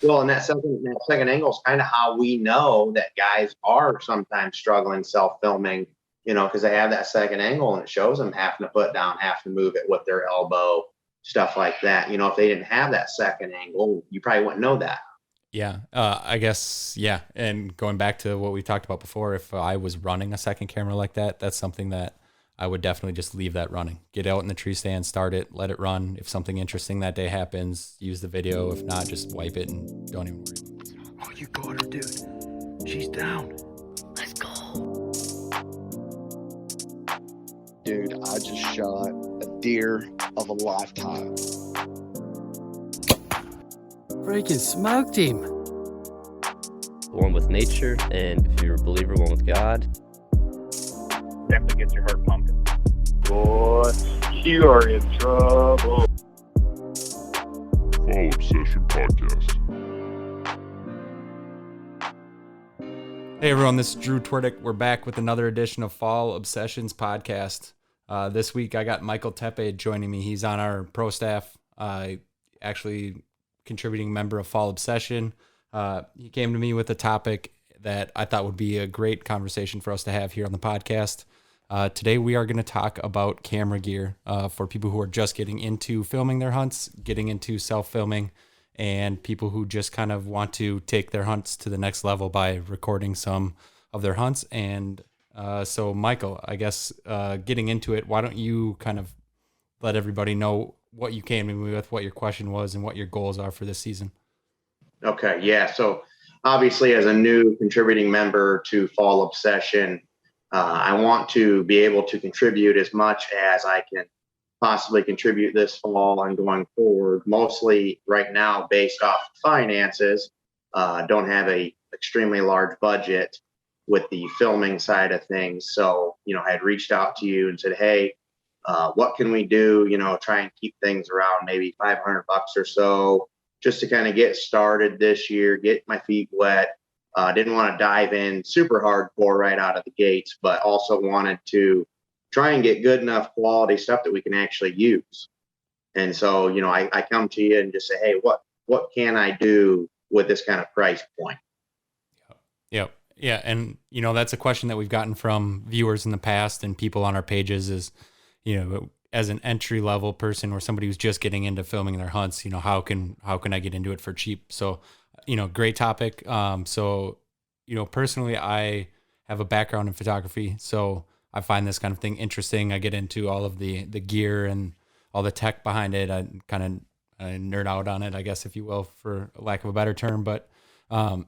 Well, and that second angle is kind of how we know that guys are sometimes struggling self-filming, because they have that second angle and it shows them having to put down, have to move it with their elbow, stuff like that. If they didn't have that second angle, you probably wouldn't know that. Yeah, I guess, yeah. And going back to what we talked about before, if I was running a second camera like that, that's something that I would definitely just leave that running. Get out in the tree stand, start it, let it run. If something interesting that day happens, use the video. If not, just wipe it and don't even worry. Oh, you got her, dude. She's down. Let's go. Dude, I just shot a deer of a lifetime. Freaking smoked him. One with nature, and if you're a believer, one with God. Definitely gets your heart pumping. Boy, you are in trouble. Fall Obsession Podcast. Hey everyone, this is Drew Twerdick. We're back with another edition of Fall Obsessions Podcast. This week I got Michael Tepe joining me. He's on our pro staff, actually contributing member of Fall Obsession. He came to me with a topic that I thought would be a great conversation for us to have here on the podcast. Today we are going to talk about camera gear for people who are just getting into filming their hunts, getting into self-filming, and people who just kind of want to take their hunts to the next level by recording some of their hunts. And so Michael, I guess getting into it, why don't you kind of let everybody know what you came to me with, what your question was, and what your goals are for this season? Okay, yeah. So obviously, as a new contributing member to Fall Obsession, I want to be able to contribute as much as I can possibly contribute this fall and going forward. Mostly right now, based off finances, don't have a extremely large budget with the filming side of things. So, I had reached out to you and said, hey, what can we do? Try and keep things around maybe $500 or so, just to kind of get started this year, get my feet wet. Didn't want to dive in super hardcore right out of the gates, but also wanted to try and get good enough quality stuff that we can actually use. And so, I come to you and just say, hey, what can I do with this kind of price point? Yep. Yeah. And, that's a question that we've gotten from viewers in the past and people on our pages is, as an entry level person or somebody who's just getting into filming their hunts, how can I get into it for cheap? So, great topic. So, personally, I have a background in photography, so I find this kind of thing interesting. I get into all of the gear and all the tech behind it. I kind of nerd out on it, I guess, if you will, for lack of a better term. But, I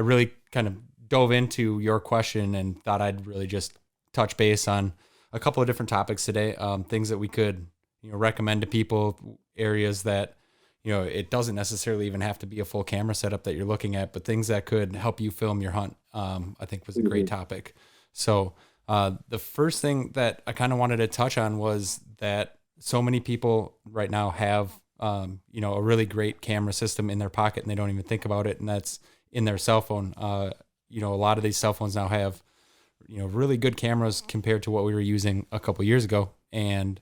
really kind of dove into your question and thought I'd really just touch base on a couple of different topics today. Things that we could, recommend to people, areas that, it doesn't necessarily even have to be a full camera setup that you're looking at, but things that could help you film your hunt, I think was a great topic. So the first thing that I kind of wanted to touch on was that so many people right now have, a really great camera system in their pocket and they don't even think about it. And that's in their cell phone. A lot of these cell phones now have, really good cameras compared to what we were using a couple years ago. And,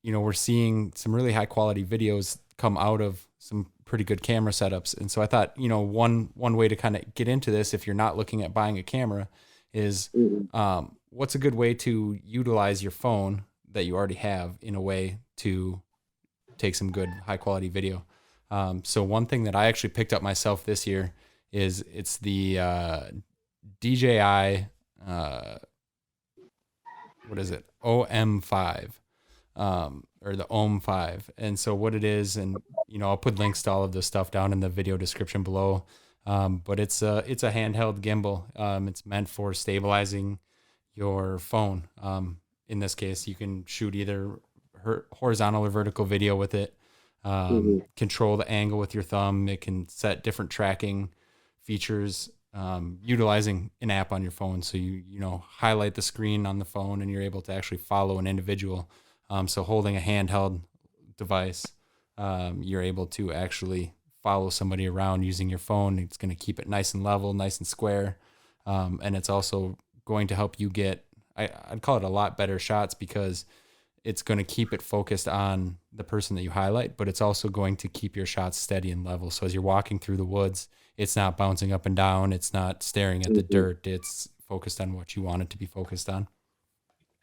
we're seeing some really high quality videos come out of some pretty good camera setups. And so I thought, one way to kind of get into this, if you're not looking at buying a camera, is what's a good way to utilize your phone that you already have in a way to take some good high quality video. So one thing that I actually picked up myself this year is it's the DJI, what is it? OM5, or the OM5. And so what it is, and, I'll put links to all of this stuff down in the video description below. But it's a handheld gimbal. It's meant for stabilizing your phone. In this case, you can shoot either horizontal or vertical video with it. Control the angle with your thumb. It can set different tracking features, utilizing an app on your phone. So you highlight the screen on the phone and you're able to actually follow an individual. So holding a handheld device, you're able to actually follow somebody around using your phone. It's going to keep it nice and level, nice and square. And it's also going to help you get, I'd call it a lot better shots, because it's going to keep it focused on the person that you highlight, but it's also going to keep your shots steady and level. So as you're walking through the woods, it's not bouncing up and down. It's not staring at the dirt. It's focused on what you want it to be focused on.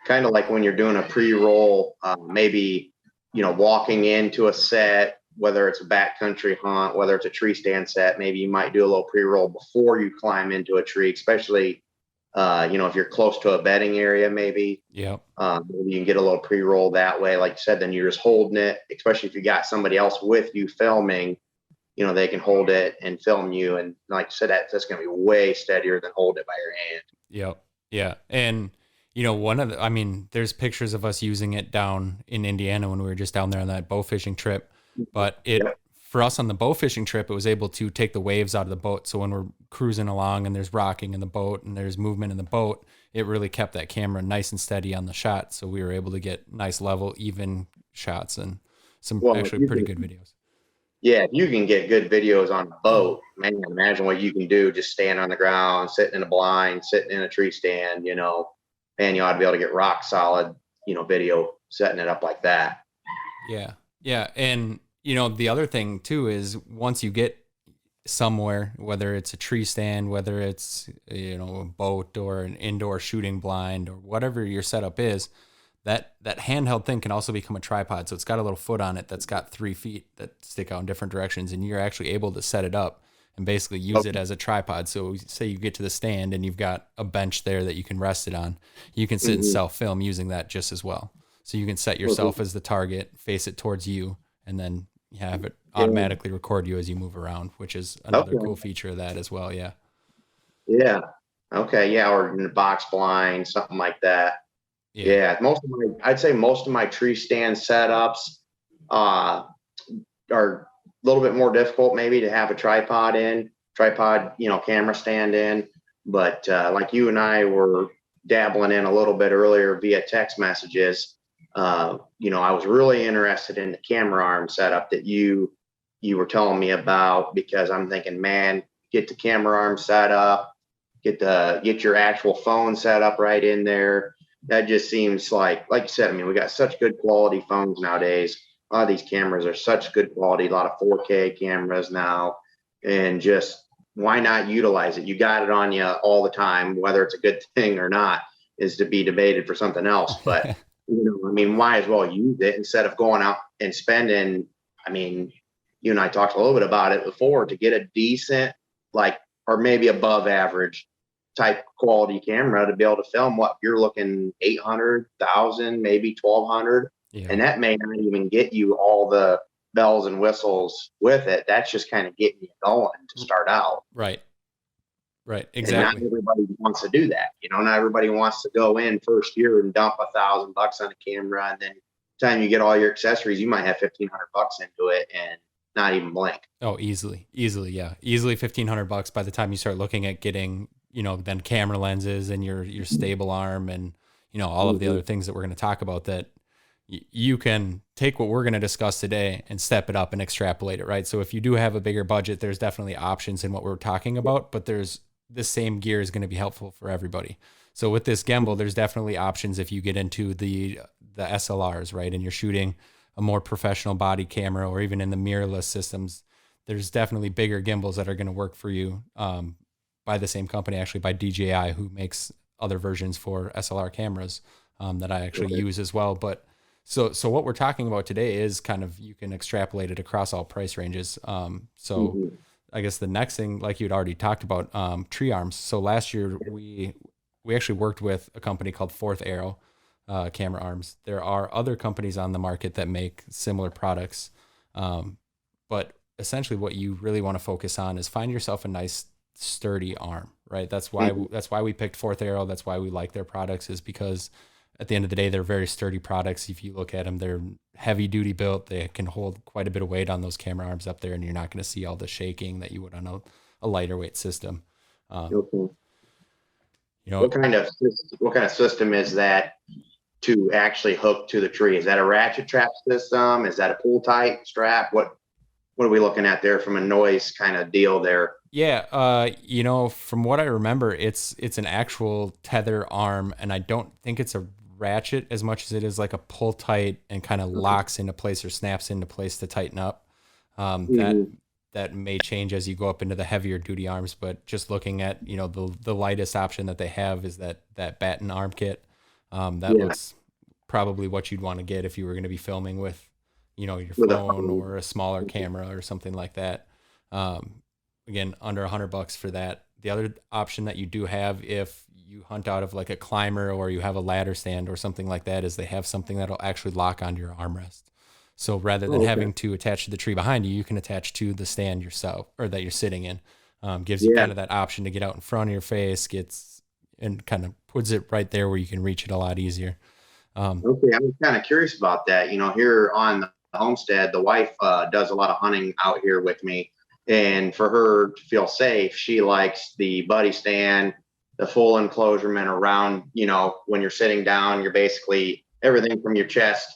Kind of like when you're doing a pre-roll, maybe, walking into a set, whether it's a backcountry hunt, whether it's a tree stand set, maybe you might do a little pre-roll before you climb into a tree, especially, if you're close to a bedding area, maybe. Yep. Maybe you can get a little pre-roll that way. Like you said, then you're just holding it, especially if you got somebody else with you filming, they can hold it and film you. And like you said, that's going to be way steadier than hold it by your hand. Yep. Yeah. And, there's pictures of us using it down in Indiana when we were just down there on that bow fishing trip. But for us on the bow fishing trip, it was able to take the waves out of the boat. So when we're cruising along and there's rocking in the boat and there's movement in the boat, it really kept that camera nice and steady on the shot. So we were able to get nice, level, even shots and some actually pretty good videos. Yeah, if you can get good videos on a boat, man, imagine what you can do just standing on the ground, sitting in a blind, sitting in a tree stand, and you ought to be able to get rock solid, video setting it up like that. Yeah. Yeah. And, the other thing too is once you get somewhere, whether it's a tree stand, whether it's, a boat or an indoor shooting blind or whatever your setup is, that handheld thing can also become a tripod. So it's got a little foot on it that's got 3 feet that stick out in different directions, and you're actually able to set it up and basically use it as a tripod. So say you get to the stand and you've got a bench there that you can rest it on. You can sit and self-film using that just as well. So you can set yourself as the target, face it towards you, and then have it automatically record you as you move around, which is another cool feature of that as well. Yeah. Yeah. Okay. Yeah. Or in a box blind, something like that. Yeah. I'd say most of my tree stand setups are a little bit more difficult maybe to have a tripod, camera stand in. But like you and I were dabbling in a little bit earlier via text messages, I was really interested in the camera arm setup that you were telling me about, because I'm thinking, man, get the camera arm set up, get your actual phone set up right in there. That just seems like you said, we got such good quality phones nowadays. A lot of these cameras are such good quality, a lot of 4K cameras now, and just why not utilize it? You got it on you all the time, whether it's a good thing or not is to be debated for something else. But, might as well use it instead of going out and spending. You and I talked a little bit about it before, to get a decent, or maybe above average type quality camera to be able to film what you're looking 800,000, maybe 1,200. Yeah. And that may not even get you all the bells and whistles with it. That's just kind of getting you going to start out. Right. Exactly. And not everybody wants to do that. Not everybody wants to go in first year and dump $1,000 on a camera. And then time you get all your accessories, you might have $1,500 into it and not even blink. Oh, easily. Yeah. Easily $1,500 by the time you start looking at getting, then camera lenses and your stable arm and, all of the other things that we're going to talk about, that you can take what we're going to discuss today and step it up and extrapolate it, right? So if you do have a bigger budget, there's definitely options in what we're talking about, but this same gear is going to be helpful for everybody. So with this gimbal, there's definitely options if you get into the SLRs, right? And you're shooting a more professional body camera, or even in the mirrorless systems, there's definitely bigger gimbals that are going to work for you, by the same company, actually by DJI, who makes other versions for SLR cameras that I actually use as well. But so what we're talking about today is kind of, you can extrapolate it across all price ranges. I guess the next thing, like you'd already talked about, tree arms. So last year we actually worked with a company called Fourth Arrow camera arms. There are other companies on the market that make similar products. But essentially what you really want to focus on is find yourself a nice sturdy arm, right? That's why we picked Fourth Arrow. That's why we like their products, is because at the end of the day, they're very sturdy products. If you look at them, they're heavy duty built. They can hold quite a bit of weight on those camera arms up there, and you're not going to see all the shaking that you would on a lighter weight system. What kind of system is that to actually hook to the tree? Is that a ratchet trap system? Is that a pull tight strap? What are we looking at there from a noise kind of deal there? Yeah, from what I remember, it's an actual tether arm, and I don't think it's a ratchet as much as it is like a pull tight and kind of locks into place or snaps into place to tighten up. That may change as you go up into the heavier duty arms, but just looking at, you know, the lightest option that they have is that batten arm kit. That looks probably what you'd want to get if you were going to be filming with, you know, your phone or a smaller camera or something like that. Again, under $100 for that. The other option that you do have if you hunt out of like a climber or you have a ladder stand or something like that is they have something that'll actually lock onto your armrest. So rather than having to attach to the tree behind you, you can attach to the stand yourself or that you're sitting in. Gives you kind of that option to get out in front of your face, and kind of puts it right there where you can reach it a lot easier. Okay, I was kind of curious about that. You know, here on the homestead, the wife does a lot of hunting out here with me. And for her to feel safe, she likes the buddy stand, the full enclosurement around, you know, when you're sitting down, you're basically everything from your chest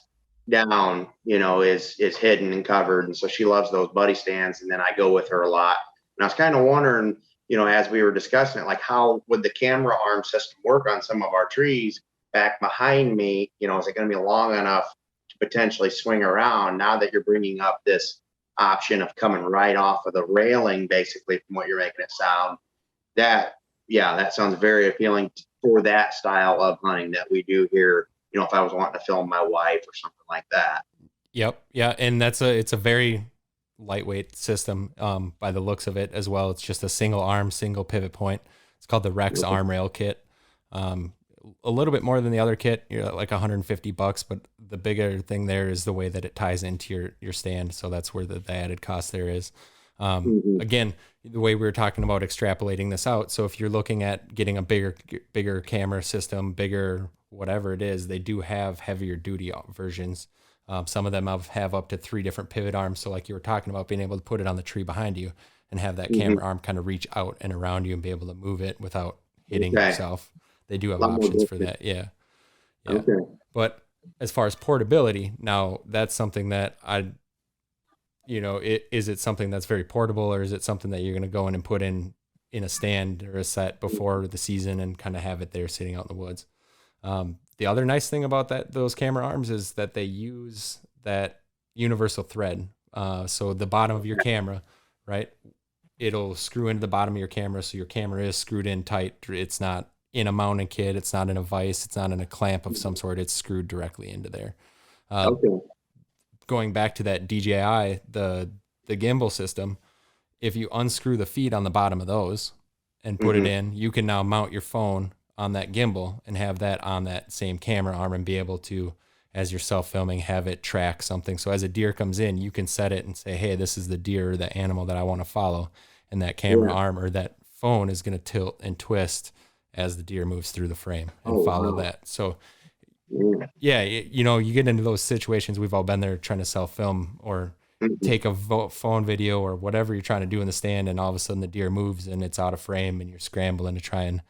down, you know, is hidden and covered. And so she loves those buddy stands. And then I go with her a lot. And I was kind of wondering, you know, as we were discussing it, like how would the camera arm system work on some of our trees back behind me? You know, is it going to be long enough to potentially swing around now that you're bringing up this option of coming right off of the railing, basically, from what you're making it sound? That sounds very appealing for that style of hunting that we do here. You know, if I was wanting to film my wife or something like that. Yep. Yeah. And it's a very lightweight system by the looks of it as well. It's just a single arm, single pivot point. It's called the Rex arm rail kit. A little bit more than the other kit, you're like $150, but the bigger thing there is the way that it ties into your stand. So that's where the added cost there is. Again, the way we were talking about extrapolating this out. So if you're looking at getting a bigger camera system, bigger whatever it is, they do have heavier duty versions. Some of them have up to 3 different pivot arms. So like you were talking about, being able to put it on the tree behind you and have that camera arm kind of reach out and around you and be able to move it without hitting yourself. They do have options for that. Yeah. Okay. But as far as portability, now that's something that is it something that's very portable, or is it something that you're going to go in and put in a stand or a set before the season and kind of have it there sitting out in the woods? The other nice thing about those camera arms is that they use that universal thread. So the bottom of your camera, right? It'll screw into the bottom of your camera. So your camera is screwed in tight. It's not in a mounting kit. It's not in a vise. It's not in a clamp of some sort. It's screwed directly into there. Going back to that DJI, the gimbal system, if you unscrew the feet on the bottom of those and put it in, you can now mount your phone on that gimbal and have that on that same camera arm and be able to, as you're self-filming, have it track something. So as a deer comes in, you can set it and say, hey, this is the deer or the animal that I want to follow. And that camera arm or that phone is going to tilt and twist as the deer moves through the frame and follow that. So yeah, you know, you get into those situations. We've all been there trying to self-film or take a phone video or whatever you're trying to do in the stand. And all of a sudden the deer moves and it's out of frame and you're scrambling to try and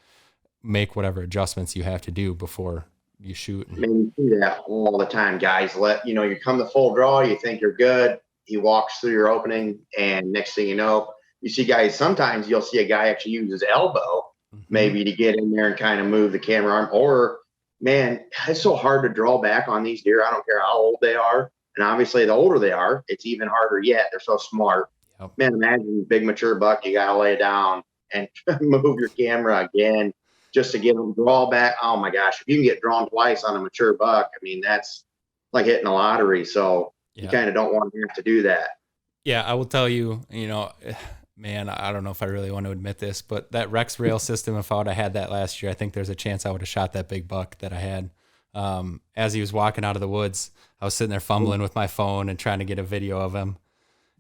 make whatever adjustments you have to do before you shoot. I mean, you see that all the time, guys. You come to full draw, you think you're good. He walks through your opening, and next thing you know, you see guys, sometimes you'll see a guy actually use his elbow maybe to get in there and kind of move the camera arm. Or, man, it's so hard to draw back on these deer. I don't care how old they are. And obviously, the older they are, it's even harder yet. They're so smart. Yep. Man, imagine big mature buck, you got to lay down and move your camera again just to get them draw back. Oh my gosh, if you can get drawn twice on a mature buck, I mean, that's like hitting a lottery. So you kind of don't want to have to do that. Yeah, I will tell you, man, I don't know if I really want to admit this, but that Rex rail system, if I would have had that last year, I think there's a chance I would have shot that big buck that I had. As he was walking out of the woods, I was sitting there fumbling with my phone and trying to get a video of him.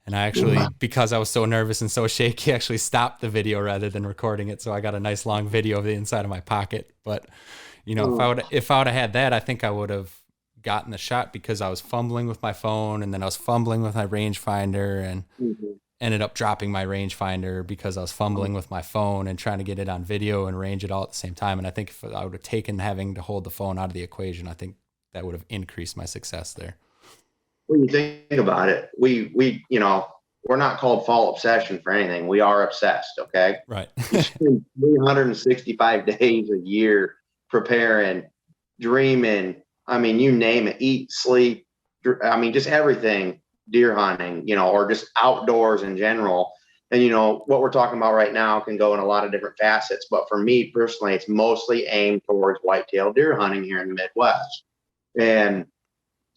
And I actually, because I was so nervous and so shaky, actually stopped the video rather than recording it. So I got a nice long video of the inside of my pocket. But, if I would have had that, I think I would have gotten the shot because I was fumbling with my phone and then I was fumbling with my rangefinder and ended up dropping my rangefinder because I was fumbling with my phone and trying to get it on video and range it all at the same time. And I think if I would have taken having to hold the phone out of the equation, I think that would have increased my success there. When you think about it, we're not called Fall Obsession for anything. We are obsessed. Okay. Right. 365 days a year preparing dreaming. I mean, you name it, eat, sleep. I mean, just everything, deer hunting, or just outdoors in general. And, what we're talking about right now can go in a lot of different facets. But for me personally, it's mostly aimed towards whitetail deer hunting here in the Midwest. And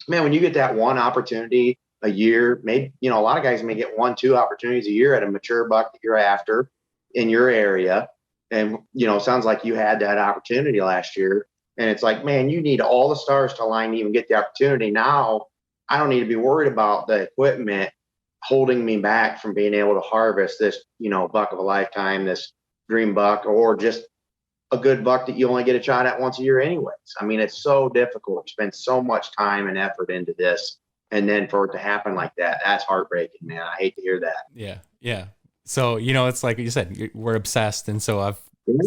man, when you get that one opportunity a year, maybe, a lot of guys may get 1-2 opportunities a year at a mature buck that you're after in your area. And, sounds like you had that opportunity last year. And it's like, man, you need all the stars to align to even get the opportunity. Now, I don't need to be worried about the equipment holding me back from being able to harvest this, buck of a lifetime, this dream buck, or just a good buck that you only get a shot at once a year anyways. I mean, it's so difficult to spend so much time and effort into this. And then for it to happen like that, that's heartbreaking, man. I hate to hear that. Yeah. Yeah. So, it's like you said, we're obsessed. And so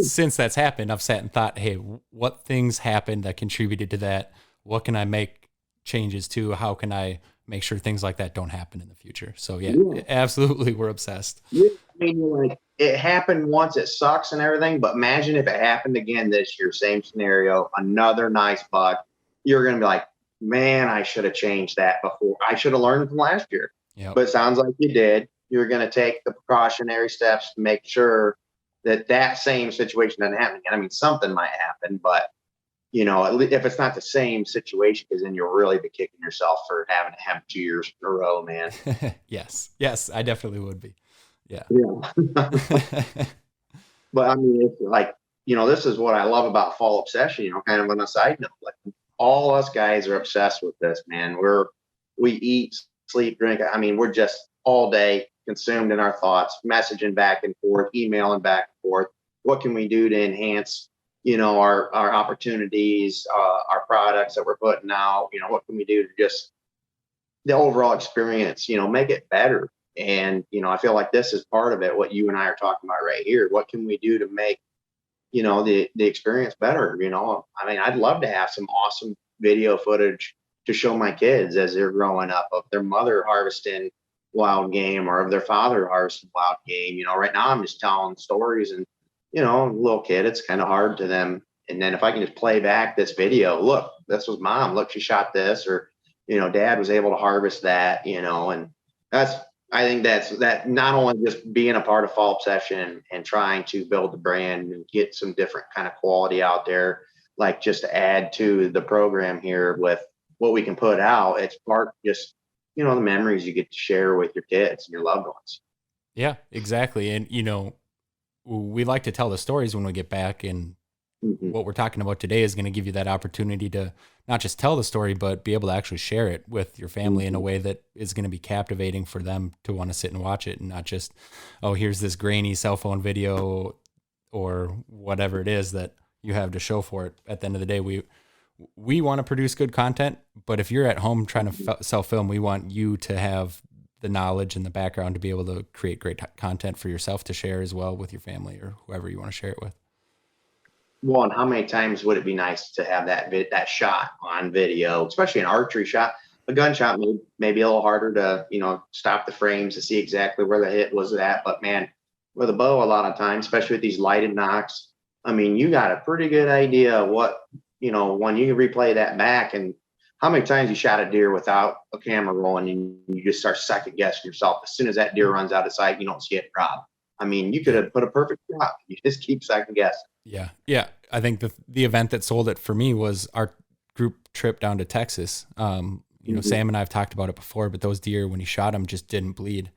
since that's happened, I've sat and thought, hey, what things happened that contributed to that? What can I make changes to? How can I make sure things like that don't happen in the future? So yeah. Absolutely. We're obsessed. Yeah, I mean, like, it happened once, it sucks and everything, but imagine if it happened again this year, same scenario, another nice buck. You're going to be like, man, I should have changed that before. I should have learned from last year. Yep. But it sounds like you did. You're going to take the precautionary steps to make sure that same situation doesn't happen again. I mean, something might happen, but if it's not the same situation, because then you'll really be kicking yourself for having to have 2 years in a row, man. Yes, I definitely would be. Yeah. But I mean, it's like, this is what I love about Fall Obsession, kind of on a side note, like all us guys are obsessed with this, man. We eat, sleep, drink. I mean, we're just all day consumed in our thoughts, messaging back and forth, emailing back and forth. What can we do to enhance, our opportunities, our products that we're putting out? What can we do to just the overall experience, make it better? And, I feel like this is part of it, what you and I are talking about right here. What can we do to make, the experience better? I mean, I'd love to have some awesome video footage to show my kids as they're growing up of their mother harvesting wild game or of their father harvesting wild game. Right now I'm just telling stories and, little kid, it's kind of hard to them. And then if I can just play back this video, look, this was mom, look, she shot this, or, dad was able to harvest that, and I think that not only just being a part of Fall Obsession and trying to build the brand and get some different kind of quality out there, like just to add to the program here with what we can put out, it's part just, the memories you get to share with your kids and your loved ones. Yeah, exactly. And, we like to tell the stories when we get back, and what we're talking about today is going to give you that opportunity to not just tell the story, but be able to actually share it with your family in a way that is going to be captivating for them to want to sit and watch it, and not just, oh, here's this grainy cell phone video or whatever it is that you have to show for it. At the end of the day, we want to produce good content, but if you're at home trying to sell film, we want you to have the knowledge and the background to be able to create great content for yourself to share as well with your family or whoever you want to share it with. One, how many times would it be nice to have that shot on video, especially an archery shot? A gunshot may be a little harder to, stop the frames to see exactly where the hit was at. But man, with a bow, a lot of times, especially with these lighted nocks, I mean, you got a pretty good idea what, when you replay that back, and how many times you shot a deer without a camera rolling and you just start second guessing yourself. As soon as that deer runs out of sight, you don't see it drop. I mean, you could have put a perfect shot. You just keep second guessing. Yeah. Yeah. I think the event that sold it for me was our group trip down to Texas. Sam and I have talked about it before, but those deer, when he shot them, just didn't bleed.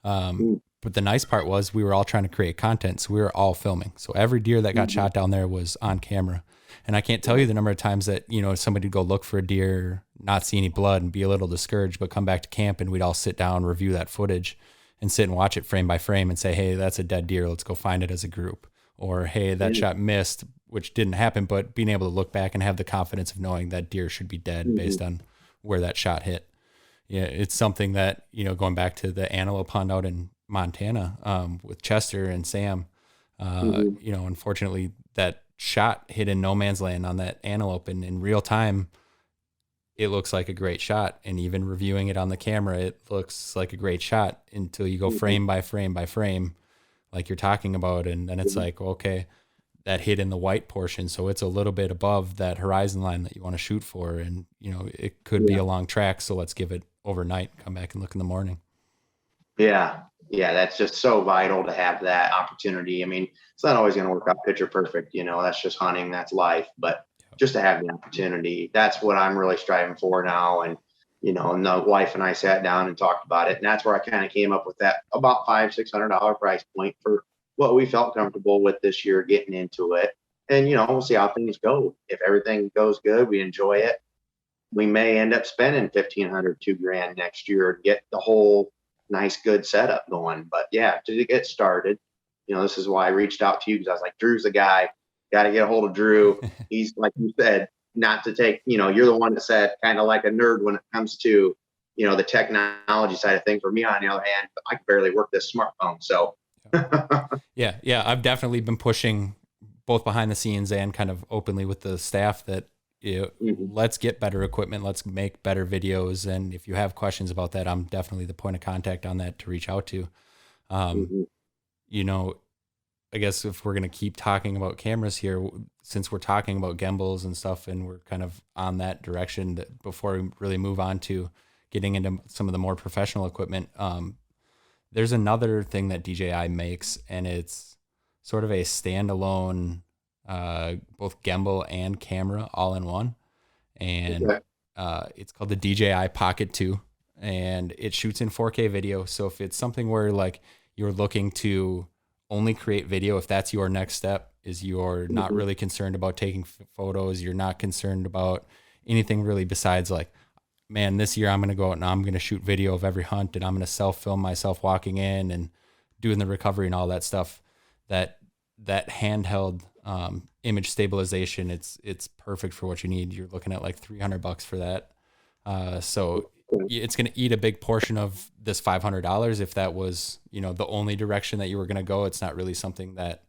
But the nice part was we were all trying to create content. So we were all filming. So every deer that got shot down there was on camera. And I can't tell you the number of times that, somebody would go look for a deer, not see any blood and be a little discouraged, but come back to camp and we'd all sit down, review that footage and sit and watch it frame by frame and say, hey, that's a dead deer. Let's go find it as a group. Or, hey, that shot missed, which didn't happen, but being able to look back and have the confidence of knowing that deer should be dead based on where that shot hit. Yeah, it's something that, going back to the antelope hunt out in Montana with Chester and Sam, unfortunately that shot hit in no man's land on that antelope, and in real time, it looks like a great shot. And even reviewing it on the camera, it looks like a great shot until you go frame by frame by frame, like you're talking about. And then it's like, okay, that hit in the white portion. So it's a little bit above that horizon line that you want to shoot for. And, it could be a long track. So let's give it overnight, come back and look in the morning. Yeah. Yeah. That's just so vital to have that opportunity. I mean, it's not always going to work out picture perfect. That's just hunting. That's life. But just to have the opportunity, that's what I'm really striving for now. And, and the wife and I sat down and talked about it. And that's where I kind of came up with that about $500-$600 price point for what we felt comfortable with this year getting into it. And, we'll see how things go. If everything goes good, we enjoy it. We may end up spending $1,500, $2,000 next year to get the whole nice, good setup going. But yeah, to get started, this is why I reached out to you, because I was like, Drew's the guy, got to get a hold of Drew. He's, like you said, not to take, you're the one that said kind of like a nerd when it comes to, the technology side of things. For me, on the other hand, I can barely work this smartphone. So yeah. I've definitely been pushing both behind the scenes and kind of openly with the staff that, let's get better equipment. Let's make better videos. And if you have questions about that, I'm definitely the point of contact on that to reach out to. I guess if we're going to keep talking about cameras here, since we're talking about gimbals and stuff, and we're kind of on that direction, that before we really move on to getting into some of the more professional equipment, there's another thing that DJI makes, and it's sort of a standalone, both gimbal and camera all in one. And it's called the DJI Pocket 2, and it shoots in 4K video. So if it's something where like you're looking to only create video, if that's your next step, is you're not really concerned about taking photos, you're not concerned about anything really besides like, man, this year I'm going to go out and I'm going to shoot video of every hunt, and I'm going to self-film myself walking in and doing the recovery and all that stuff, that handheld image stabilization, it's perfect for what you need. You're looking at like $300 for that. So it's going to eat a big portion of this $500. If that was, the only direction that you were going to go, it's not really something that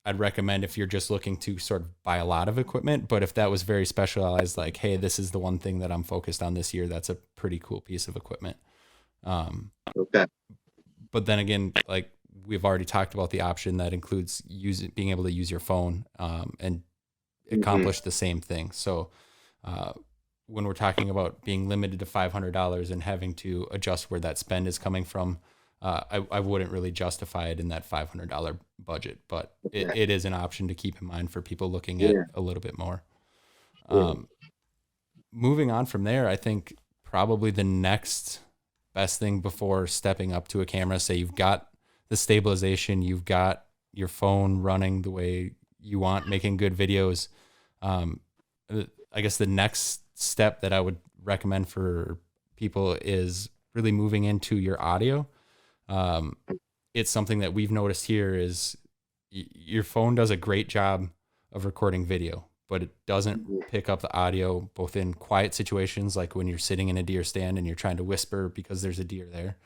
I'd recommend if you're just looking to sort of buy a lot of equipment. But if that was very specialized, like, hey, this is the one thing that I'm focused on this year, that's a pretty cool piece of equipment. Okay. But then again, like we've already talked about, the option that includes being able to use your phone and accomplish the same thing. So when we're talking about being limited to $500 and having to adjust where that spend is coming from, I wouldn't really justify it in that $500 budget, but it is an option to keep in mind for people looking at a little bit more. Moving on from there, I think probably the next best thing before stepping up to a camera, say you've got the stabilization, you've got your phone running the way you want, making good videos. I guess the next step that I would recommend for people is really moving into your audio. It's something that we've noticed here is your phone does a great job of recording video, but it doesn't pick up the audio, both in quiet situations, like when you're sitting in a deer stand and you're trying to whisper because there's a deer there,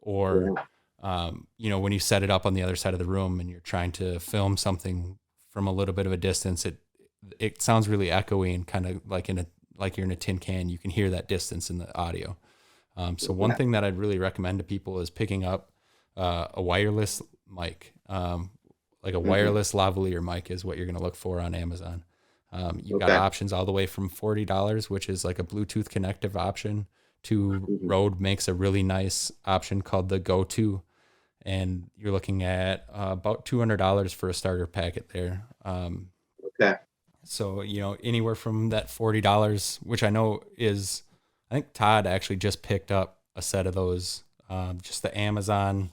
or, when you set it up on the other side of the room and you're trying to film something from a little bit of a distance, it sounds really echoey and kind of like you're in a tin can. You can hear that distance in the audio. So one thing that I'd really recommend to people is picking up a wireless mic, like a wireless lavalier mic is what you're going to look for on Amazon. You've got options all the way from $40, which is like a Bluetooth connective option, to Rode makes a really nice option called the Go 2. And you're looking at about $200 for a starter packet there. So, anywhere from that $40, which I know is, I think Todd actually just picked up a set of those, just the Amazon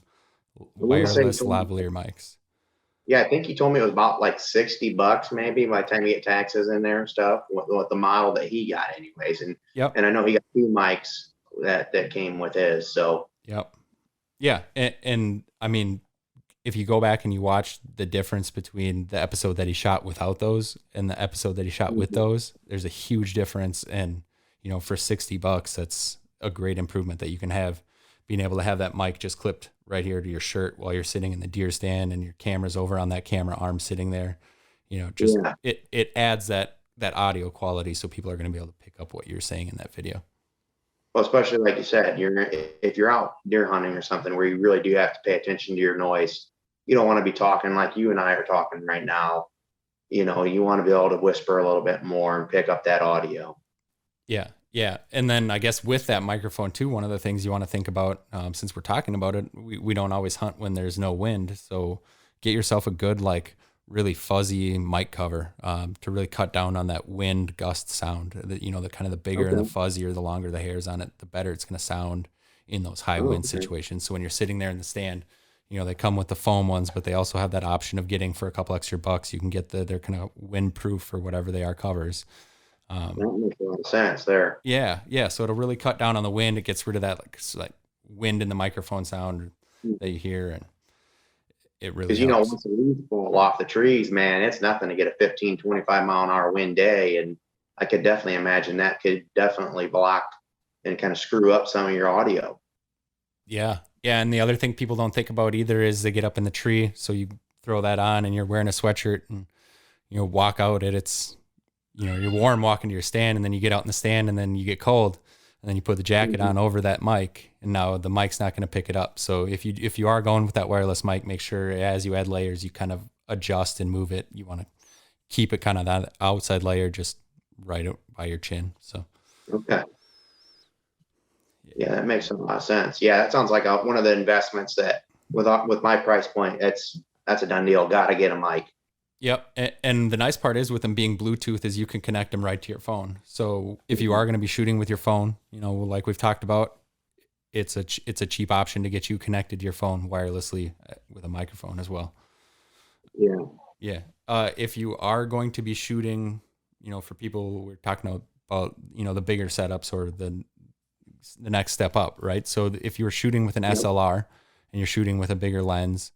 wireless lavalier mics. Yeah, I think he told me it was about like $60 maybe by the time you get taxes in there and stuff, what the model that he got anyways. And and I know he got 2 mics that came with his. So yeah. And I mean, if you go back and you watch the difference between the episode that he shot without those and the episode that he shot with those, there's a huge difference. And, for $60, that's a great improvement that you can have, being able to have that mic just clipped right here to your shirt while you're sitting in the deer stand and your camera's over on that camera arm sitting there. It adds that audio quality, so people are going to be able to pick up what you're saying in that video. Well, especially like you said, if you're out deer hunting or something where you really do have to pay attention to your noise, you don't want to be talking like you and I are talking right now, you want to be able to whisper a little bit more and pick up that audio. Yeah. Yeah. And then I guess with that microphone too, one of the things you want to think about, since we're talking about it, we don't always hunt when there's no wind. So get yourself a good, like really fuzzy mic cover, to really cut down on that wind gust sound. The kind of the bigger and the fuzzier, the longer the hairs on it, the better it's going to sound in those high wind situations. So when you're sitting there in the stand, they come with the foam ones, but they also have that option of getting for a couple extra bucks. You can get they're kind of windproof or whatever they are covers. That makes a lot of sense there. Yeah. Yeah. So it'll really cut down on the wind. It gets rid of that like wind in the microphone sound that you hear. And it really, because once the leaves fall off the trees, man, it's nothing to get a 15, 25 mile an hour wind day. And I could definitely imagine that could definitely block and kind of screw up some of your audio. Yeah. Yeah. And the other thing people don't think about either is they get up in the tree. So you throw that on and you're wearing a sweatshirt and, walk out it's, you're warm walking to your stand, and then you get out in the stand and then you get cold, and then you put the jacket on over that mic, and now the mic's not going to pick it up. So if you are going with that wireless mic, make sure as you add layers, you kind of adjust and move it. You want to keep it kind of that outside layer just right by your chin. So. Okay. Yeah, that makes a lot of sense. Yeah, that sounds like one of the investments that with my price point, that's a done deal. Got to get a mic. Yep. And the nice part is with them being Bluetooth is you can connect them right to your phone. So if you are going to be shooting with your phone, like we've talked about, it's a cheap option to get you connected to your phone wirelessly with a microphone as well. Yeah. Yeah. If you are going to be shooting, for people we're talking about, the bigger setups or the next step up, right? So if you're shooting with an SLR and you're shooting with a bigger lens,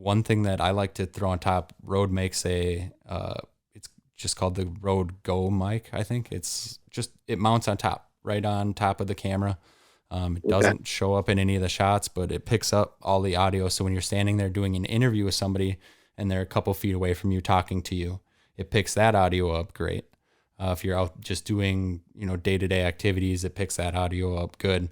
one thing that I like to throw on top, Rode makes it's just called the Rode Go mic. I think it mounts on top, right on top of the camera. It doesn't show up in any of the shots, but it picks up all the audio. So when you're standing there doing an interview with somebody and they're a couple feet away from you talking to you, it picks that audio up great. If you're out just doing, day-to-day activities, it picks that audio up good.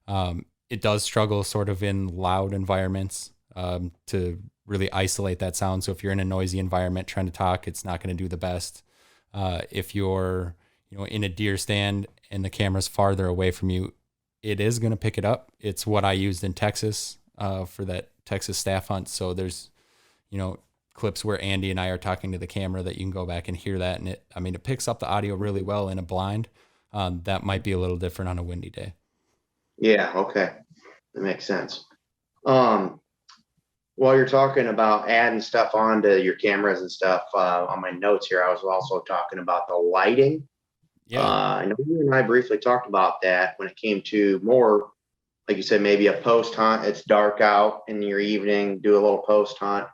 It does struggle sort of in loud environments to really isolate that sound. So if you're in a noisy environment trying to talk, it's not going to do the best. If you're, in a deer stand and the camera's farther away from you, it is going to pick it up. It's what I used in Texas for that Texas staff hunt. So there's, clips where Andy and I are talking to the camera that you can go back and hear that. And it picks up the audio really well in a blind. That might be a little different on a windy day. Yeah. Okay. That makes sense. While you're talking about adding stuff onto your cameras and stuff, on my notes here, I was also talking about the lighting. Yeah. I know you and I briefly talked about that when it came to more, like you said, maybe a post hunt. It's dark out in your evening, do a little post hunt,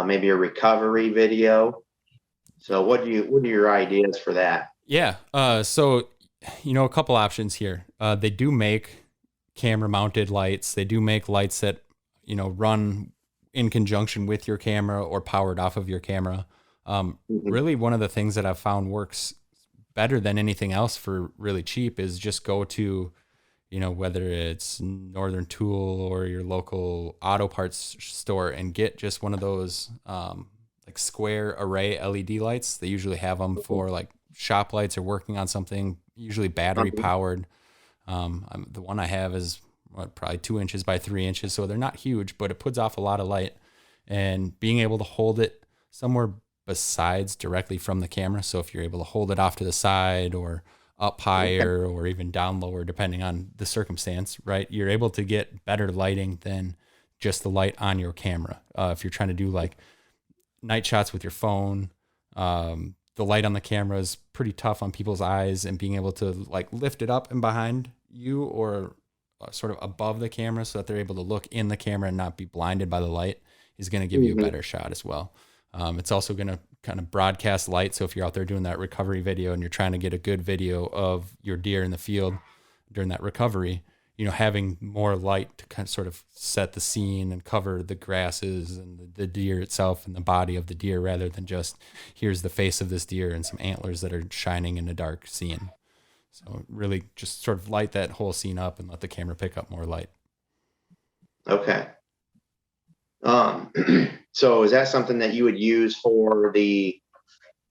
maybe a recovery video. So what are your ideas for that? Yeah. So, a couple options here. They do make camera mounted lights. They do make lights that, run in conjunction with your camera or powered off of your camera. Really one of the things that I've found works better than anything else for really cheap is just go to, whether it's Northern Tool or your local auto parts store and get just one of those like square array LED lights. They usually have them for like shop lights or working on something, usually battery powered. The one I have is probably 2 inches by 3 inches. So they're not huge, but it puts off a lot of light, and being able to hold it somewhere besides directly from the camera. So if you're able to hold it off to the side or up higher or even down lower, depending on the circumstance, right? You're able to get better lighting than just the light on your camera. If you're trying to do like night shots with your phone, the light on the camera is pretty tough on people's eyes, and being able to like lift it up and behind you or sort of above the camera so that they're able to look in the camera and not be blinded by the light is going to give you a better shot as well. It's also going to kind of broadcast light. So if you're out there doing that recovery video and you're trying to get a good video of your deer in the field during that recovery, having more light to kind of sort of set the scene and cover the grasses and the deer itself and the body of the deer, rather than just here's the face of this deer and some antlers that are shining in a dark scene. So really just sort of light that whole scene up and let the camera pick up more light. Okay. So is that something that you would use for the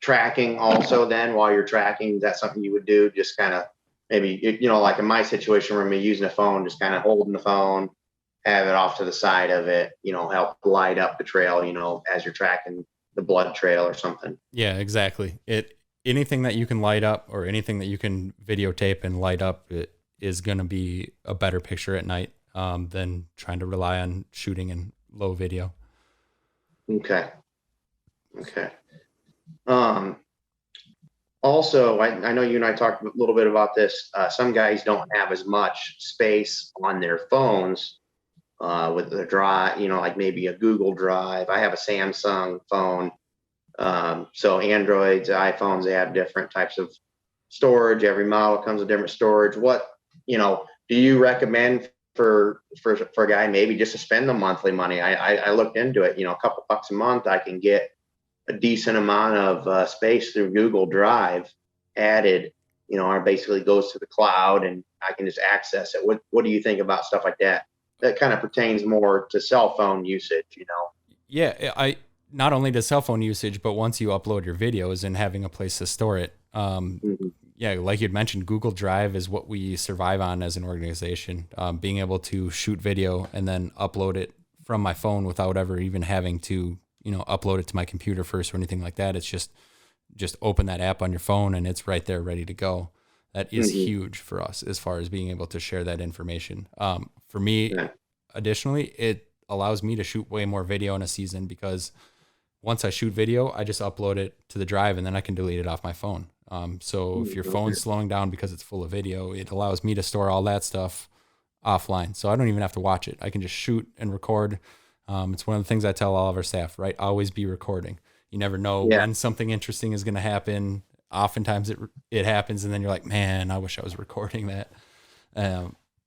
tracking also then while you're tracking? Is that something you would do? Just kind of maybe, like in my situation where I'm using a phone, just kind of holding the phone, have it off to the side of it, help light up the trail, as you're tracking the blood trail or something. Yeah, exactly. Anything that you can light up or anything that you can videotape and light up, it is going to be a better picture at night than trying to rely on shooting in low video. Okay. Also, I know you and I talked a little bit about this. Some guys don't have as much space on their phones with the drive, like maybe a Google Drive. I have a Samsung phone. So Androids, iPhones, they have different types of storage. Every model comes with different storage. What, do you recommend for a guy maybe just to spend the monthly money? I looked into it, a couple bucks a month, I can get a decent amount of space through Google Drive added, or basically goes to the cloud and I can just access it. What do you think about stuff like that? That kind of pertains more to cell phone usage, Yeah, I not only to cell phone usage, but once you upload your videos and having a place to store it. Yeah, like you'd mentioned, Google Drive is what we survive on as an organization. Being able to shoot video and then upload it from my phone without ever even having to, upload it to my computer first or anything like that. It's just open that app on your phone and it's right there ready to go. That is huge for us as far as being able to share that information. For me, additionally, it allows me to shoot way more video in a season because once I shoot video, I just upload it to the drive and then I can delete it off my phone. So if your phone's slowing down because it's full of video, it allows me to store all that stuff offline. So I don't even have to watch it. I can just shoot and record. It's one of the things I tell all of our staff, right? Always be recording. You never know when something interesting is going to happen. Oftentimes it happens and then you're like, man, I wish I was recording that.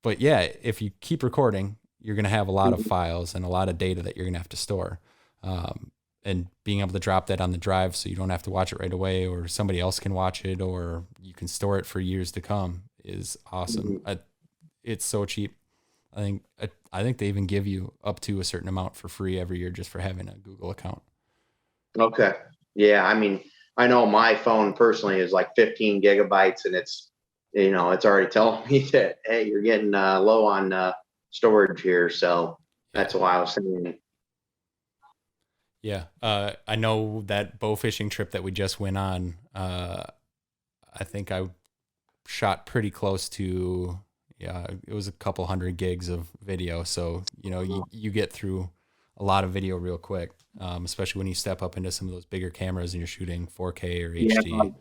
But yeah, if you keep recording, you're going to have a lot of files and a lot of data that you're going to have to store. And being able to drop that on the drive so you don't have to watch it right away or somebody else can watch it or you can store it for years to come is awesome. It's so cheap. I think they even give you up to a certain amount for free every year just for having a Google account. Okay. Yeah. I mean, I know my phone personally is like 15 gigabytes and it's already telling me that, hey, you're getting low on storage here. So that's why I was saying. Yeah. I know that bow fishing trip that we just went on, I think I shot pretty close to, it was a couple 100 gigs of video. So, you get through a lot of video real quick, especially when you step up into some of those bigger cameras and you're shooting 4K or HD.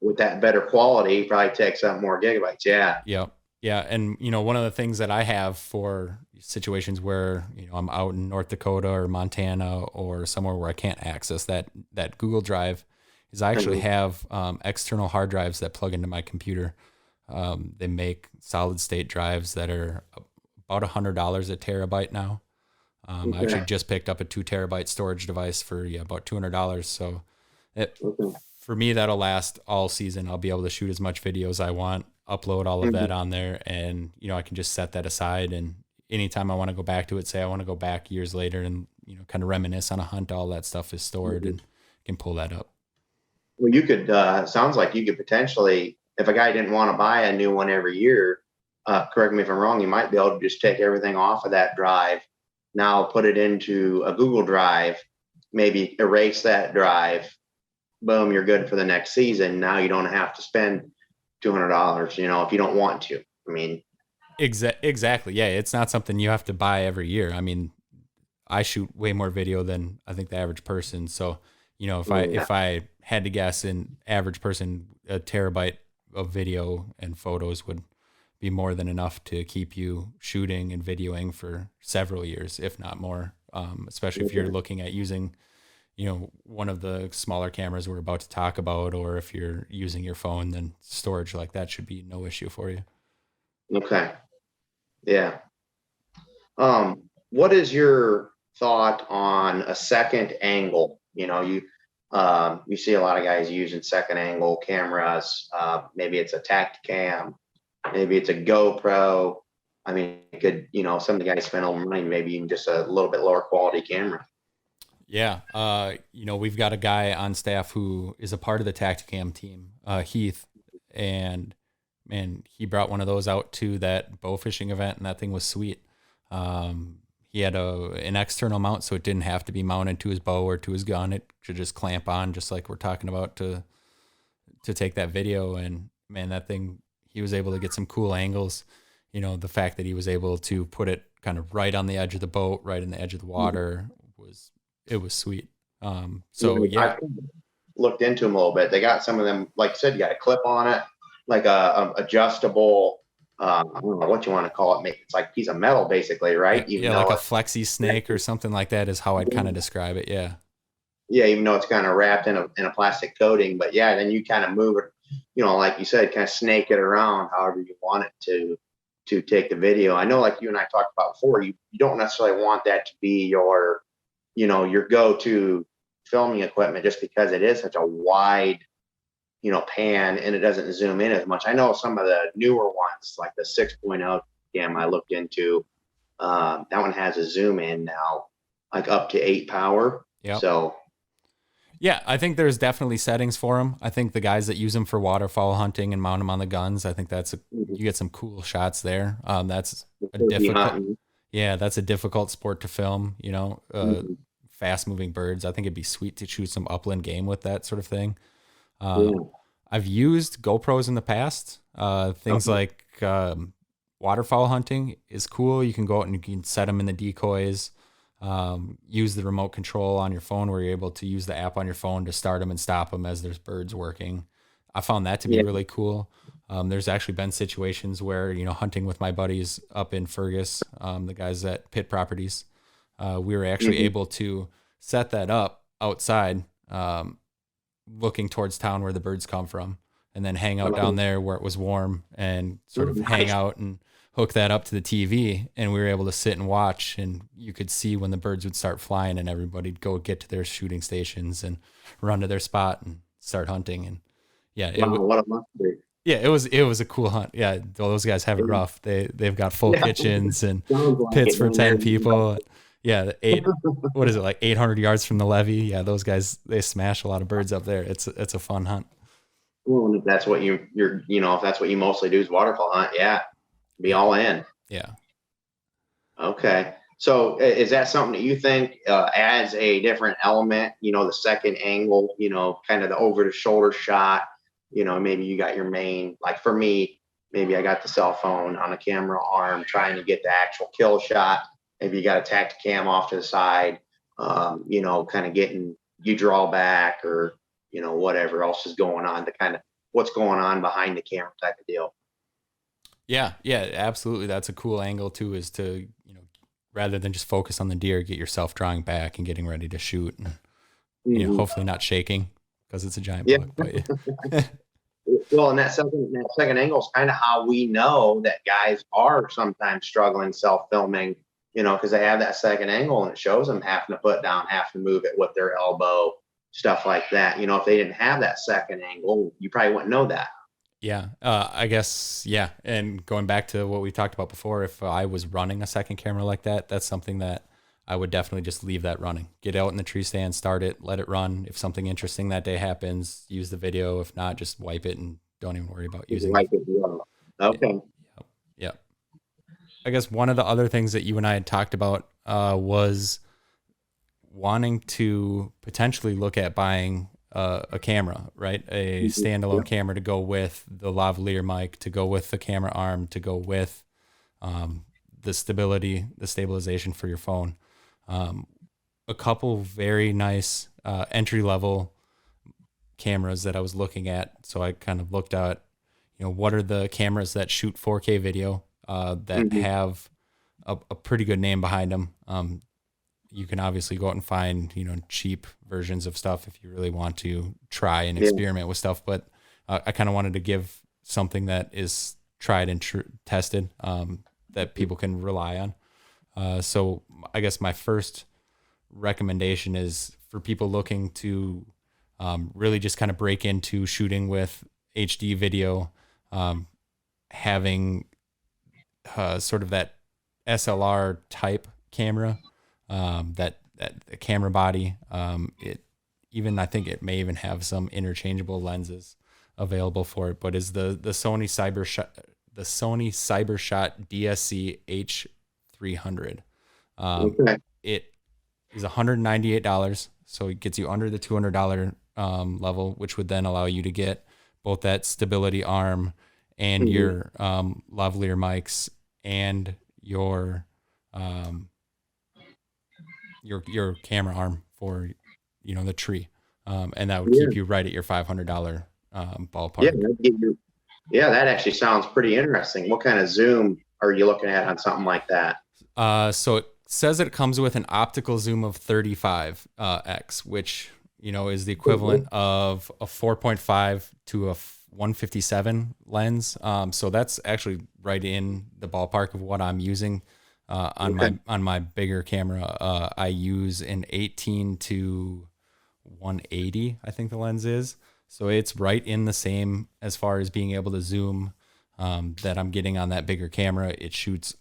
With that better quality, probably takes up more gigabytes. Yeah. Yep. Yeah. And, one of the things that I have for situations where, I'm out in North Dakota or Montana or somewhere where I can't access that Google Drive is I actually have external hard drives that plug into my computer. They make solid state drives that are about $100 a terabyte now. I actually just picked up a 2 terabyte storage device for about $200. So for me, that'll last all season. I'll be able to shoot as much video as I want, upload all of that on there. And, I can just set that aside. And anytime I want to go back to it, say I want to go back years later and, kind of reminisce on a hunt, all that stuff is stored and can pull that up. Well, you could, sounds like you could potentially, if a guy didn't want to buy a new one every year, correct me if I'm wrong, you might be able to just take everything off of that drive, now put it into a Google Drive, maybe erase that drive, boom, you're good for the next season. Now you don't have to spend $200, if you don't want to. I mean, exactly. Yeah. It's not something you have to buy every year. I mean, I shoot way more video than I think the average person. So, if I had to guess, an average person, a terabyte of video and photos would be more than enough to keep you shooting and videoing for several years, if not more. Especially if you're looking at using, one of the smaller cameras we're about to talk about, or if you're using your phone, then storage like that should be no issue for you. Okay. Yeah. What is your thought on a second angle? You see a lot of guys using second angle cameras. Maybe it's a Tacticam, maybe it's a GoPro. I mean, it could, some of the guys spend a little money, maybe even just a little bit lower quality camera. Yeah. We've got a guy on staff who is a part of the Tacticam team, Heath, and man, he brought one of those out to that bow fishing event, and that thing was sweet. He had an external mount, so it didn't have to be mounted to his bow or to his gun. It should just clamp on, just like we're talking about to take that video. And man, that thing, he was able to get some cool angles. The fact that he was able to put it kind of right on the edge of the boat, right in the edge of the water, was sweet. So yeah, I looked into them a little bit. They got some of them, like you said, you got a clip on it, like a adjustable. I don't know what you want to call it. It's like a piece of metal, basically, right? Yeah, like a flexi snake or something like that is how I'd kind of describe it. Yeah. Yeah, even though it's kind of wrapped in a plastic coating, but yeah, then you kind of move it, like you said, kind of snake it around however you want it to take the video. I know, like you and I talked about before, you don't necessarily want that to be your go-to filming equipment, just because it is such a wide, pan, and it doesn't zoom in as much. I know some of the newer ones, like the 6.0 cam I looked into, that one has a zoom in now, like up to 8 power. Yeah. So yeah, I think there's definitely settings for them. I think the guys that use them for waterfowl hunting and mount them on the guns, I think you get some cool shots there. That's a difficult sport to film, fast moving birds. I think it'd be sweet to shoot some upland game with that sort of thing. I've used GoPros in the past. Things like waterfowl hunting is cool. You can go out and you can set them in the decoys. Use the remote control on your phone, where you're able to use the app on your phone to start them and stop them as there's birds working. I found that to be really cool. There's actually been situations where, hunting with my buddies up in Fergus, the guys at Pit Properties, we were actually able to set that up outside, looking towards town where the birds come from, and then hang out down there where it was warm and sort of hang out and hook that up to the TV, and we were able to sit and watch, and you could see when the birds would start flying, and everybody'd go get to their shooting stations and run to their spot and start hunting. And yeah, what a must-do. Yeah, it was a cool hunt. Yeah, those guys have it rough. They've got full kitchens and pits for 10 people. Yeah, like 800 yards from the levee. Yeah, those guys, they smash a lot of birds up there. It's a fun hunt. Well, if that's what if that's what you mostly do is waterfowl hunt, yeah, be all in. Yeah. Okay. So is that something that you think adds a different element, the second angle, kind of the over the shoulder shot, maybe you got your main, like for me, maybe I got the cell phone on a camera arm trying to get the actual kill shot. Maybe you got a Tacticam off to the side, kind of getting, you draw back or, whatever else is going on, to kind of what's going on behind the camera type of deal. Yeah, absolutely. That's a cool angle too, is to, rather than just focus on the deer, get yourself drawing back and getting ready to shoot, and, hopefully not shaking because it's a giant buck. But, well, and that second angle is kind of how we know that guys are sometimes struggling self-filming, because they have that second angle and it shows them having to put down, having to move it with their elbow, stuff like that. If they didn't have that second angle, you probably wouldn't know that. Yeah, I guess, yeah. And going back to what we talked about before, if I was running a second camera like that, that's something that I would definitely just leave that running. Get out in the tree stand, start it, let it run. If something interesting that day happens, use the video. If not, just wipe it and don't even worry about using it. Okay. Yeah. I guess one of the other things that you and I had talked about was wanting to potentially look at buying a camera, right? A standalone camera to go with the lavalier mic, to go with the camera arm, to go with the stabilization for your phone. A couple very nice entry level cameras that I was looking at. So I kind of looked at, what are the cameras that shoot 4K video that have a pretty good name behind them. You can obviously go out and find, cheap versions of stuff if you really want to try and experiment with stuff. But I kind of wanted to give something that is tried and tested, that people can rely on. So I guess my first recommendation is for people looking to really just kind of break into shooting with HD video, having sort of that SLR type camera that that the camera body. I think it may even have some interchangeable lenses available for it, but is the Sony CyberShot DSC H300. Okay. It is $198, so it gets you under the $200 level, which would then allow you to get both that stability arm and your lavalier mics and your camera arm for the tree, and that would keep you right at your $500 ballpark. That actually sounds pretty interesting. What kind of zoom are you looking at on something like that? So it says it comes with an optical zoom of 35x, which is the equivalent of a 4.5 to a 157 lens. So that's actually right in the ballpark of what I'm using on my bigger camera. I use an 18 to 180, I think the lens is. So it's right in the same as far as being able to zoom that I'm getting on that bigger camera. It shoots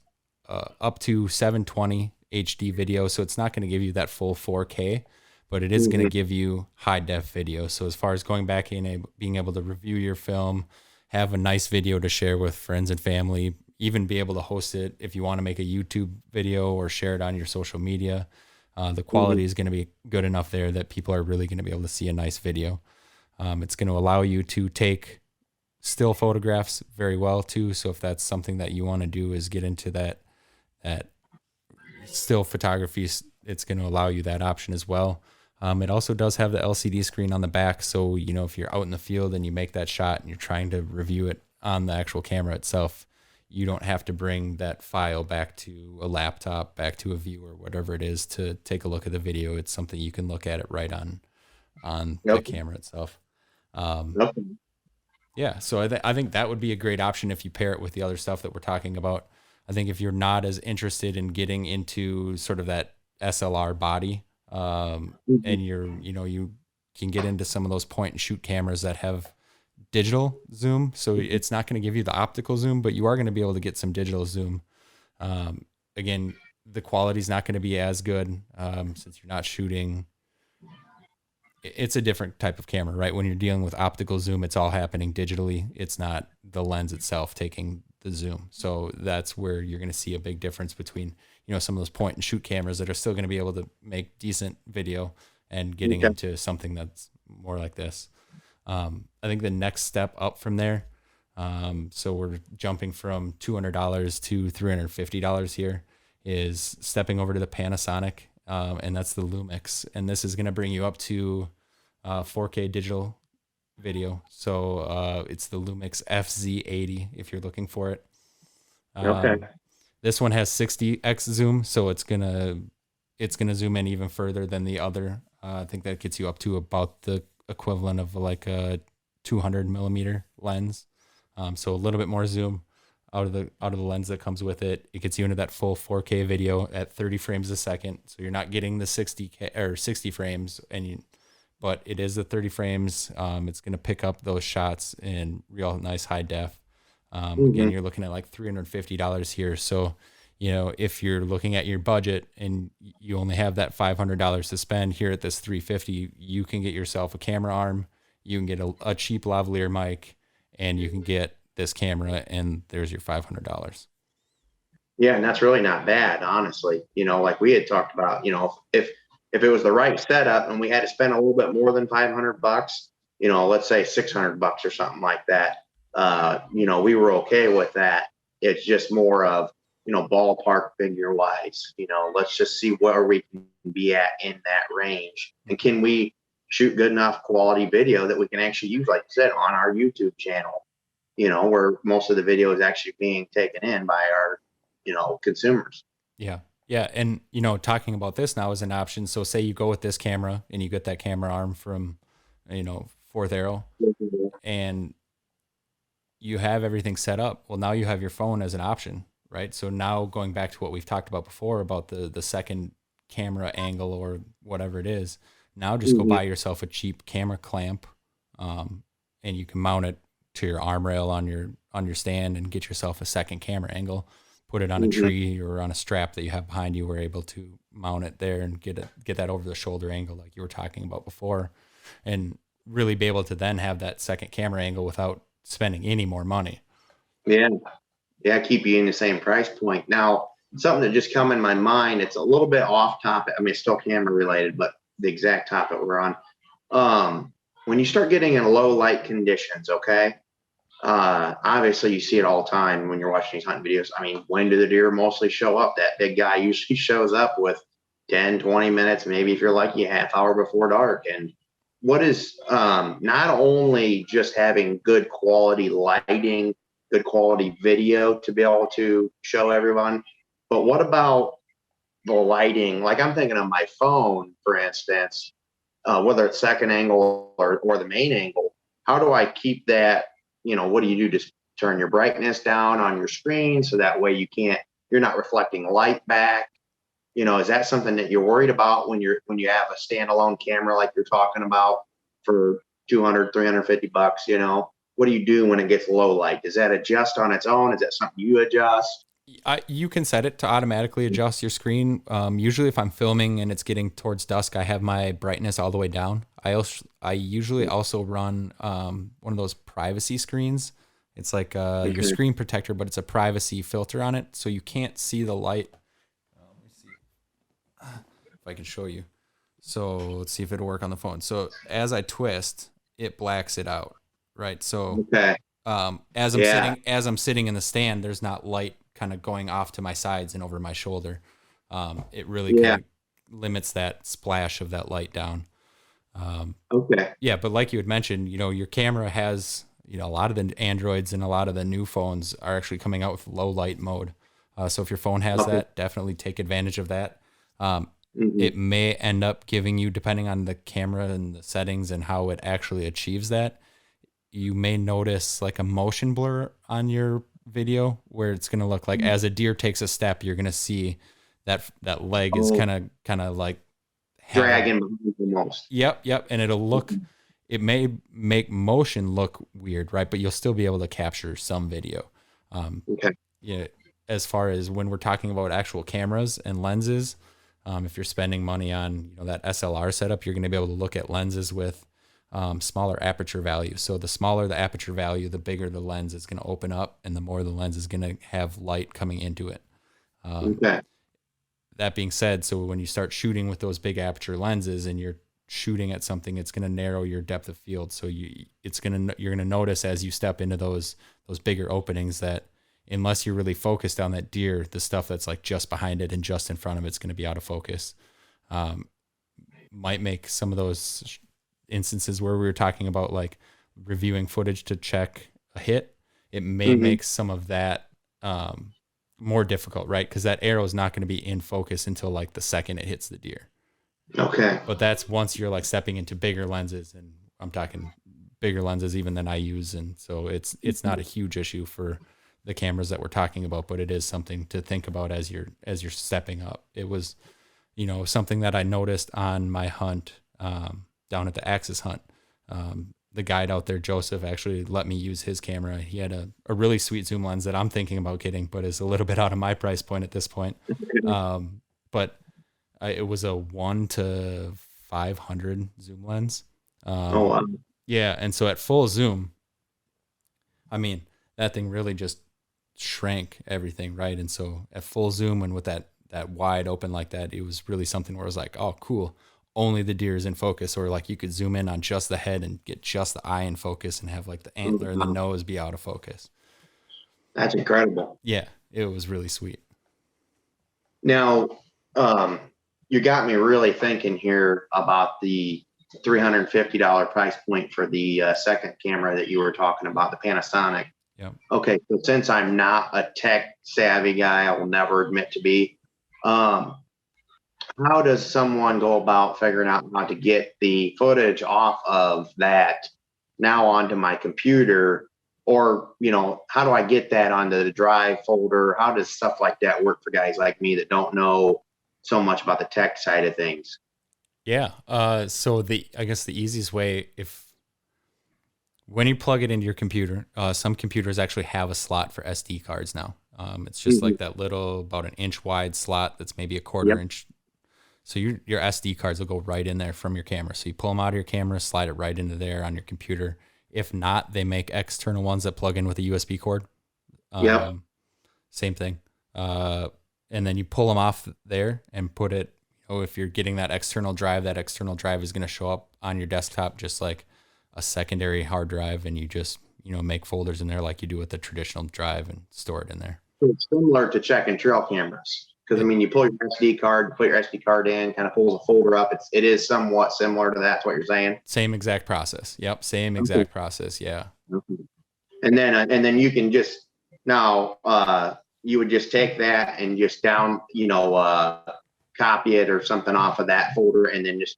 up to 720 HD video, so it's not going to give you that full 4K, but it is going to give you high def video. So as far as going back in, being able to review your film, have a nice video to share with friends and family, even be able to host it if you want to make a YouTube video or share it on your social media, the quality is going to be good enough there that people are really going to be able to see a nice video. It's going to allow you to take still photographs very well too. So if that's something that you want to do, is get into that still photography, it's going to allow you that option as well. It also does have the LCD screen on the back. So, if you're out in the field and you make that shot and you're trying to review it on the actual camera itself, you don't have to bring that file back to a laptop, back to a viewer, whatever it is, to take a look at the video. It's something you can look at it right on the camera itself. Yeah, so I think that would be a great option if you pair it with the other stuff that we're talking about. I think if you're not as interested in getting into sort of that SLR body, and you can get into some of those point and shoot cameras that have digital zoom. So it's not going to give you the optical zoom, but you are going to be able to get some digital zoom. Again, the quality is not going to be as good since you're not shooting. It's a different type of camera, right? When you're dealing with optical zoom, it's all happening digitally. It's not the lens itself taking the zoom. So that's where you're going to see a big difference between, some of those point and shoot cameras that are still going to be able to make decent video and getting into something that's more like this. I think the next step up from there, so we're jumping from $200 to $350 here, is stepping over to the Panasonic, and that's the Lumix. And this is going to bring you up to 4K digital video. So it's the Lumix FZ80 if you're looking for it. This one has 60x zoom, so it's gonna zoom in even further than the other. I think that gets you up to about the equivalent of like a 200 millimeter lens. So a little bit more zoom out of the lens that comes with it. It gets you into that full 4K video at 30 frames a second. So you're not getting the 60 frames, but it is the 30 frames. It's going to pick up those shots in real nice high def. Again, you're looking at like $350 here. So, if you're looking at your budget and you only have that $500 to spend here at this $350, you can get yourself a camera arm, you can get a cheap lavalier mic, and you can get this camera, and there's your $500. Yeah, and that's really not bad, honestly. Like we had talked about, if it was the right setup and we had to spend a little bit more than $500, let's say $600 or something like that, we were okay with that. It's just more of, ballpark figure wise, let's just see where we can be at in that range. And can we shoot good enough quality video that we can actually use, like you said, on our YouTube channel, where most of the video is actually being taken in by our, consumers. Yeah. Yeah. And, talking about this now as an option. So say you go with this camera and you get that camera arm from, Fourth Arrow, and you have everything set up. Well, now you have your phone as an option, right? So now going back to what we've talked about before about the second camera angle or whatever it is, now just go buy yourself a cheap camera clamp, and you can mount it to your arm rail on your stand and get yourself a second camera angle. put it on a Mhm. tree or on a strap that you have behind you, we're able to mount it there and get that over the shoulder angle like you were talking about before, and really be able to then have that second camera angle without spending any more money. Yeah. Yeah, keep you in the same price point. Now, something that just come in my mind, it's a little bit off topic. I mean, it's still camera related, but the exact topic we're on. When you start getting in low light conditions, okay? Obviously you see it all the time when you're watching these hunting videos. I mean, when do the deer mostly show up? That big guy usually shows up with 10, 20 minutes, maybe if you're lucky, a half hour before dark. And what is not only just having good quality lighting, good quality video to be able to show everyone, but what about the lighting? Like I'm thinking on my phone, for instance, whether it's second angle or the main angle, how do I keep that? What do you do? Just turn your brightness down on your screen so that way you're not reflecting light back. Is that something that you're worried about when you have a standalone camera like you're talking about for $200, $350? What do you do when it gets low light? Does that adjust on its own? Is that something you adjust? You can set it to automatically adjust your screen. Usually if I'm filming and it's getting towards dusk, I have my brightness all the way down. I usually also run one of those privacy screens. It's like your screen protector, but it's a privacy filter on it, so you can't see the light. Let me see if I can show you. So let's see if it'll work on the phone. So as I twist, it blacks it out, right? So Okay. as I'm sitting in the stand, there's not light kind of going off to my sides and over my shoulder. It really kind of limits that splash of that light down. Okay. Yeah, but like you had mentioned, your camera has, a lot of the Androids and a lot of the new phones are actually coming out with low light mode. So if your phone has that, definitely take advantage of that. It may end up giving you, depending on the camera and the settings and how it actually achieves that, you may notice like a motion blur on your video where it's going to look like as a deer takes a step, you're going to see that leg is kind of like dragging almost. Yep. And it may make motion look weird, right? But you'll still be able to capture some video. Okay. Yeah. As far as when we're talking about actual cameras and lenses, if you're spending money on, that SLR setup, you're going to be able to look at lenses with smaller aperture value. So the smaller the aperture value, the bigger the lens is going to open up, and the more the lens is going to have light coming into it. Okay. That being said, so when you start shooting with those big aperture lenses and you're shooting at something, it's going to narrow your depth of field. So you're going to notice as you step into those bigger openings that unless you're really focused on that deer, the stuff that's like just behind it and just in front of it's going to be out of focus. Might make some of those instances where we were talking about like reviewing footage to check a hit, it may make some of that more difficult, right? Because that arrow is not going to be in focus until like the second it hits the deer. Okay. But that's once you're like stepping into bigger lenses, and I'm talking bigger lenses even than I use, and so it's not a huge issue for the cameras that we're talking about, but it is something to think about as you're stepping up. It was, something that I noticed on my hunt down at the Axis hunt. The guide out there, Joseph, actually let me use his camera. He had a really sweet zoom lens that I'm thinking about getting, but is a little bit out of my price point at this point. But it was a 1:500 zoom lens. Oh, wow. Yeah. And so at full zoom, I mean, that thing really just shrank everything, right? And so at full zoom and with that wide open like that, it was really something where I was like, oh, cool. Only the deer is in focus, or like you could zoom in on just the head and get just the eye in focus and have like the antler and the nose be out of focus. That's incredible. Yeah, it was really sweet. Now, you got me really thinking here about the $350 price point for the second camera that you were talking about, the Panasonic. Yep. Okay, so since I'm not a tech savvy guy, I will never admit to be. How does someone go about figuring out how to get the footage off of that now onto my computer? Or, how do I get that onto the drive folder? How does stuff like that work for guys like me that don't know so much about the tech side of things? Yeah. So I guess the easiest way, when you plug it into your computer, some computers actually have a slot for SD cards now. It's just like that little, about an inch wide slot that's maybe a quarter inch. So your SD cards will go right in there from your camera. So you pull them out of your camera, slide it right into there on your computer. If not, they make external ones that plug in with a USB cord. Same thing. And then you pull them off there and put it, if you're getting that external drive is going to show up on your desktop just like a secondary hard drive, and you just, make folders in there like you do with the traditional drive and store it in there. So it's similar to checking trail cameras. Because, you pull your SD card, put your SD card in, kind of pulls a folder up. It is somewhat similar to that. That's what you're saying? Same exact process. Yep. Same exact process. Yeah. Okay. And then you can just, now, you would just take that and just copy it or something off of that folder, and then just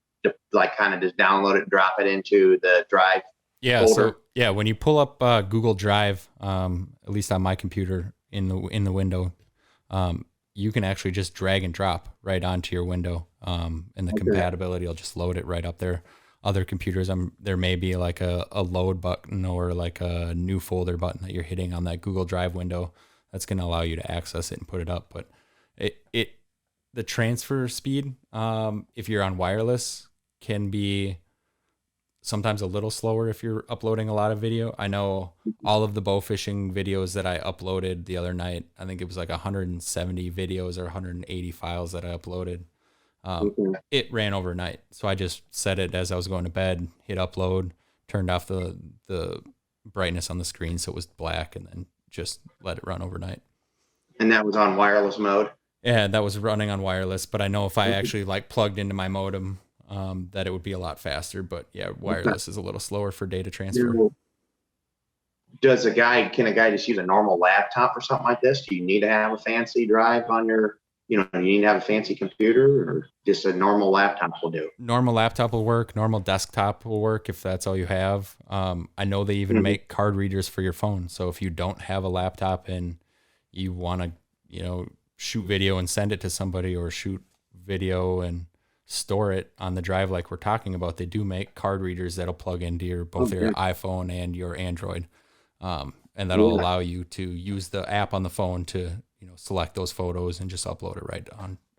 kind of just download it, drop it into the drive folder. So when you pull up Google Drive, at least on my computer in the window, you can actually just drag and drop right onto your window, and the compatibility will just load it right up there. Other computers, there may be like a load button or like a new folder button that you're hitting on that Google Drive window that's going to allow you to access it and put it up. But the transfer speed, if you're on wireless, can be sometimes a little slower if you're uploading a lot of video. I know all of the bow fishing videos that I uploaded the other night, I think it was like 170 videos or 180 files that I uploaded. It ran overnight. So I just set it as I was going to bed, hit upload, turned off the brightness on the screen so it was black, and then just let it run overnight. And that was on wireless mode? Yeah, that was running on wireless, but I know if I actually plugged into my modem, that it would be a lot faster. But yeah, wireless is a little slower for data transfer. Can a guy just use a normal laptop or something like this? Do you need to have a fancy drive on your, you need to have a fancy computer, or just a normal laptop will do? Normal laptop will work. Normal desktop will work if that's all you have. I know they even make card readers for your phone. So if you don't have a laptop and you want to, shoot video and send it to somebody, or shoot video and store it on the drive like we're talking about, they do make card readers that'll plug into your iPhone and your Android, and that'll allow you to use the app on the phone to select those photos and just upload it right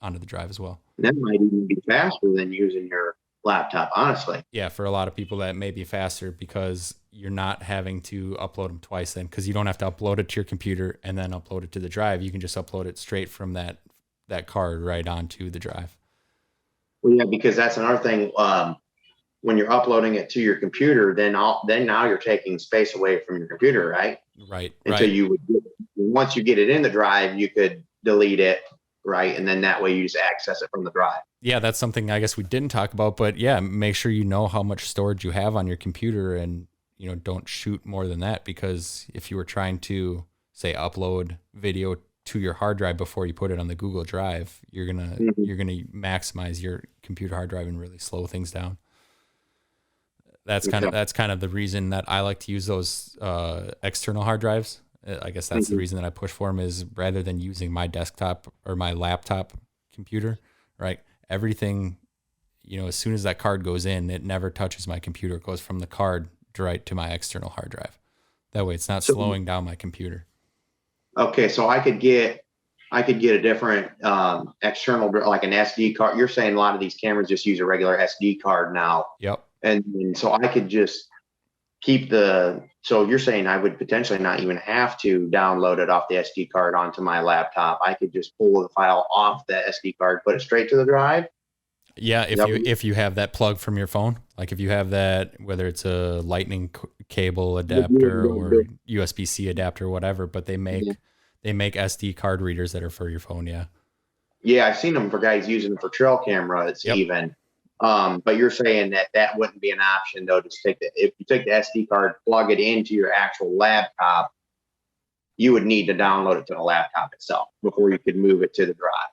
onto the drive as well. That might even be faster than using your laptop, honestly. Yeah, for a lot of people that may be faster, because you're not having to upload them twice then, because you don't have to upload it to your computer and then upload it to the drive. You can just upload it straight from that card right onto the drive. Well, yeah, because that's another thing. When you're uploading it to your computer, then now you're taking space away from your computer, right? Right. Until once you get it in the drive, you could delete it, right? And then that way you just access it from the drive. Yeah, that's something I guess we didn't talk about, but yeah, make sure you know how much storage you have on your computer, and don't shoot more than that, because if you were trying to say upload video to your hard drive before you put it on the Google Drive, you're gonna maximize your computer hard drive and really slow things down. That's kind of the reason that I like to use those external hard drives. I guess that's the reason that I push for them, is rather than using my desktop or my laptop computer, right? Everything, as soon as that card goes in, it never touches my computer. It goes from the card right to my external hard drive. That way it's not slowing down my computer. Okay, so I could get a different external, like an SD card. You're saying a lot of these cameras just use a regular SD card now. Yep. And so I could just keep so you're saying I would potentially not even have to download it off the SD card onto my laptop. I could just pull the file off the SD card, put it straight to the drive. Yeah, if you have that plug from your phone, like if you have that, whether it's a lightning cable adapter or USB-C adapter or whatever, but they make SD card readers that are for your phone. Yeah, I've seen them for guys using them for trail cameras even. But you're saying that wouldn't be an option though. If you take the SD card, plug it into your actual laptop, you would need to download it to the laptop itself before you could move it to the drive.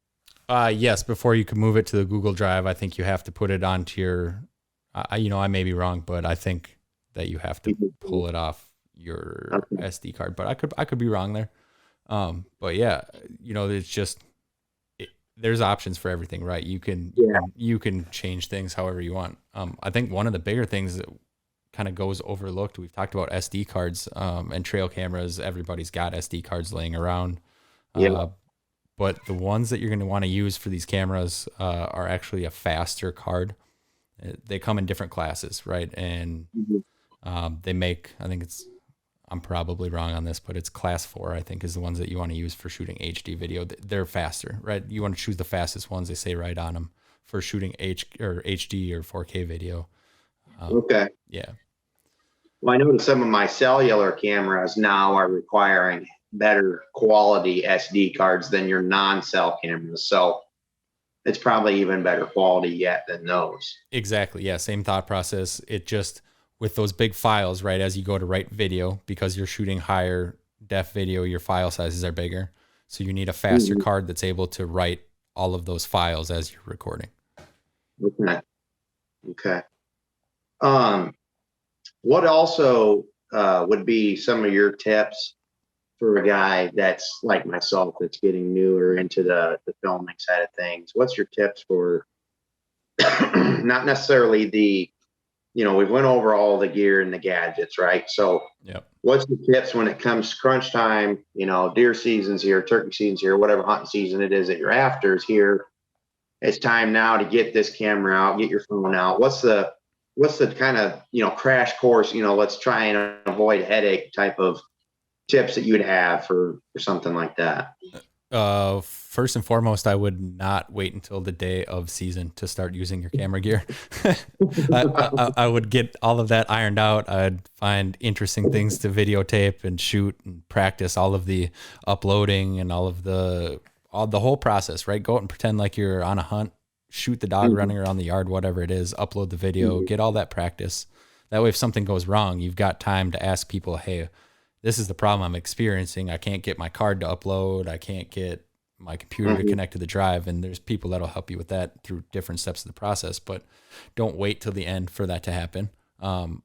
Yes, before you can move it to the Google Drive, I think you have to put it onto your. I may be wrong, but I think that you have to pull it off your SD card. But I could be wrong there. But yeah, it's just. There's options for everything, right? You can change things however you want. I think one of the bigger things that kind of goes overlooked, we've talked about SD cards and trail cameras. Everybody's got SD cards laying around. Yeah. But the ones that you're going to want to use for these cameras are actually a faster card. They come in different classes, right? And they make, I think I'm probably wrong on this, but it's class 4, I think, is the ones that you want to use for shooting HD video. They're faster, right? You want to choose the fastest ones, they say right on them, for shooting HD or 4K video. Okay. Yeah. Well, I noticed some of my cellular cameras now are requiring better quality SD cards than your non-cell cameras. So it's probably even better quality yet than those. Exactly. Yeah. Same thought process. It just, with those big files, right, as you go to write video, because you're shooting higher def video, your file sizes are bigger. So you need a faster card that's able to write all of those files as you're recording. Okay. Okay. What also would be some of your tips for a guy that's like myself, that's getting newer into the filming side of things? What's your tips for not necessarily the, we've went over all the gear and the gadgets, right? So Yep. what's the tips when it comes to crunch time? Deer season's here, turkey season's here, whatever hunting season it is that you're after is here. It's time now to get this camera out, get your phone out. What's the kind of, crash course, let's try and avoid headache type of tips that you would have for something like that? First and foremost, I would not wait until the day of season to start using your camera gear. I would get all of that ironed out. I'd find interesting things to videotape and shoot and practice all of the uploading and all the whole process, right? Go out and pretend like you're on a hunt, shoot the dog running around the yard, whatever it is, upload the video, get all that practice. That way, if something goes wrong, you've got time to ask people, hey, this is the problem I'm experiencing. I can't get my card to upload. I can't get my computer to connect to the drive. And there's people that'll help you with that through different steps of the process, but don't wait till the end for that to happen. I've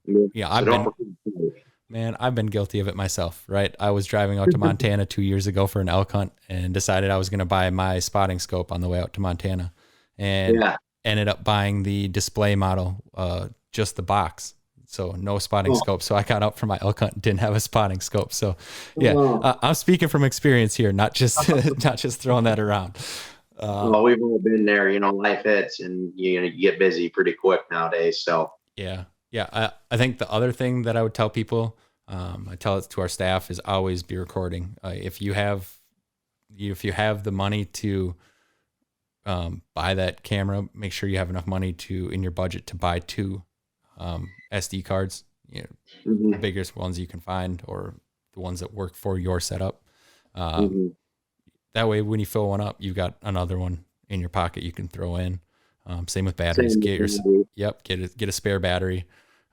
been guilty of it myself, right? I was driving out to Montana 2 years ago for an elk hunt and decided I was going to buy my spotting scope on the way out to Montana, and ended up buying the display model, just the box. So no spotting scope. So I got out for my elk hunt and didn't have a spotting scope. So I'm speaking from experience here, not just throwing that around. Well, we've all been there, life hits and you get busy pretty quick nowadays. So yeah. I think the other thing that I would tell people, I tell it to our staff, is always be recording. If you have the money to buy that camera, make sure you have enough money in your budget to buy 2 SD cards, the biggest ones you can find, or the ones that work for your setup. That way, when you fill one up, you've got another one in your pocket you can throw in. Same with batteries. Get a spare battery.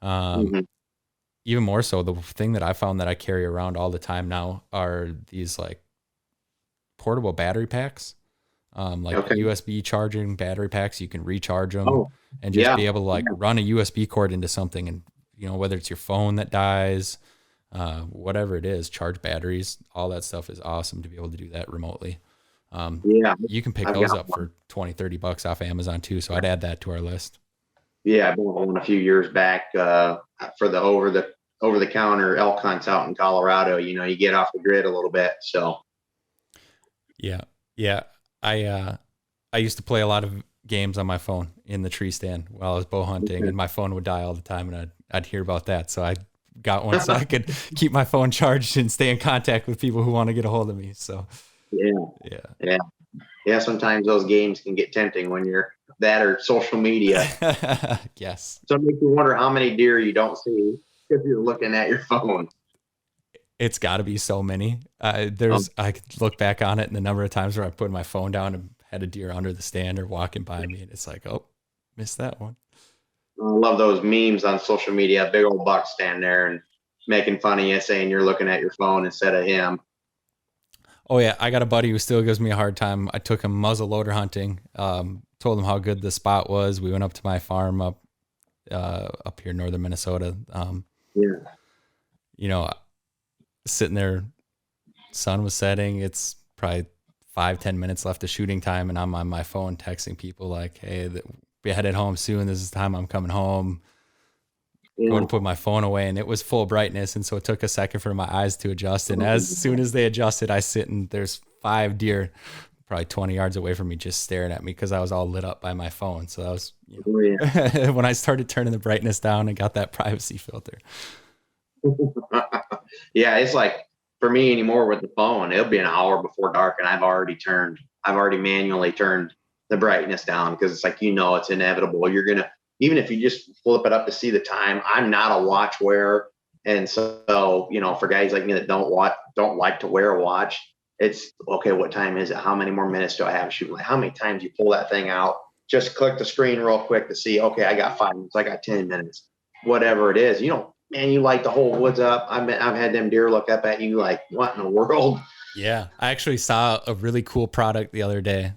Even more so, the thing that I found that I carry around all the time now are these like portable battery packs, USB charging battery packs. You can recharge them and just be able to run a USB cord into something, and whether it's your phone that dies, whatever it is, charge batteries. All that stuff is awesome to be able to do that remotely. You can pick those up for $20-$30 off Amazon too. So I'd add that to our list. Yeah, I bought one a few years back for the over the counter elk hunts out in Colorado. You get off the grid a little bit. So yeah. I used to play a lot of games on my phone in the tree stand while I was bow hunting, and my phone would die all the time, and I'd hear about that. So I got one so I could keep my phone charged and stay in contact with people who want to get a hold of me. So yeah. Sometimes those games can get tempting when you're that or social media. Yes. So it makes you wonder how many deer you don't see if you're looking at your phone. It's got to be so many. I could look back on it and the number of times where I put my phone down and had a deer under the stand or walking by me, and it's like, oh, missed that one. I love those memes on social media. Big old buck stand there and making fun of you, saying you're looking at your phone instead of him. Oh yeah, I got a buddy who still gives me a hard time. I took him muzzle loader hunting. Told him how good the spot was. We went up to my farm up here in northern Minnesota. Sitting there, sun was setting. It's probably 5-10 minutes left of shooting time, and I'm on my phone texting people like, "Hey, be headed home soon. This is the time I'm coming home." Going to put my phone away, and it was full brightness, and so it took a second for my eyes to adjust. And as soon as they adjusted, I sit and there's 5 deer probably 20 yards away from me just staring at me because I was all lit up by my phone. So that was when I started turning the brightness down and got that privacy filter. Yeah, it's like for me anymore with the phone, it'll be an hour before dark and I've already manually turned the brightness down because it's like, it's inevitable. You're going to, even if you just flip it up to see the time, I'm not a watch wearer. And so, for guys like me that don't like to wear a watch, it's okay. What time is it? How many more minutes do I have to shoot? Like how many times you pull that thing out, just click the screen real quick to see, okay, I got 5 minutes. I got 10 minutes, whatever it is, man, you light the whole woods up. I've had them deer look up at you like, what in the world? Yeah. I actually saw a really cool product the other day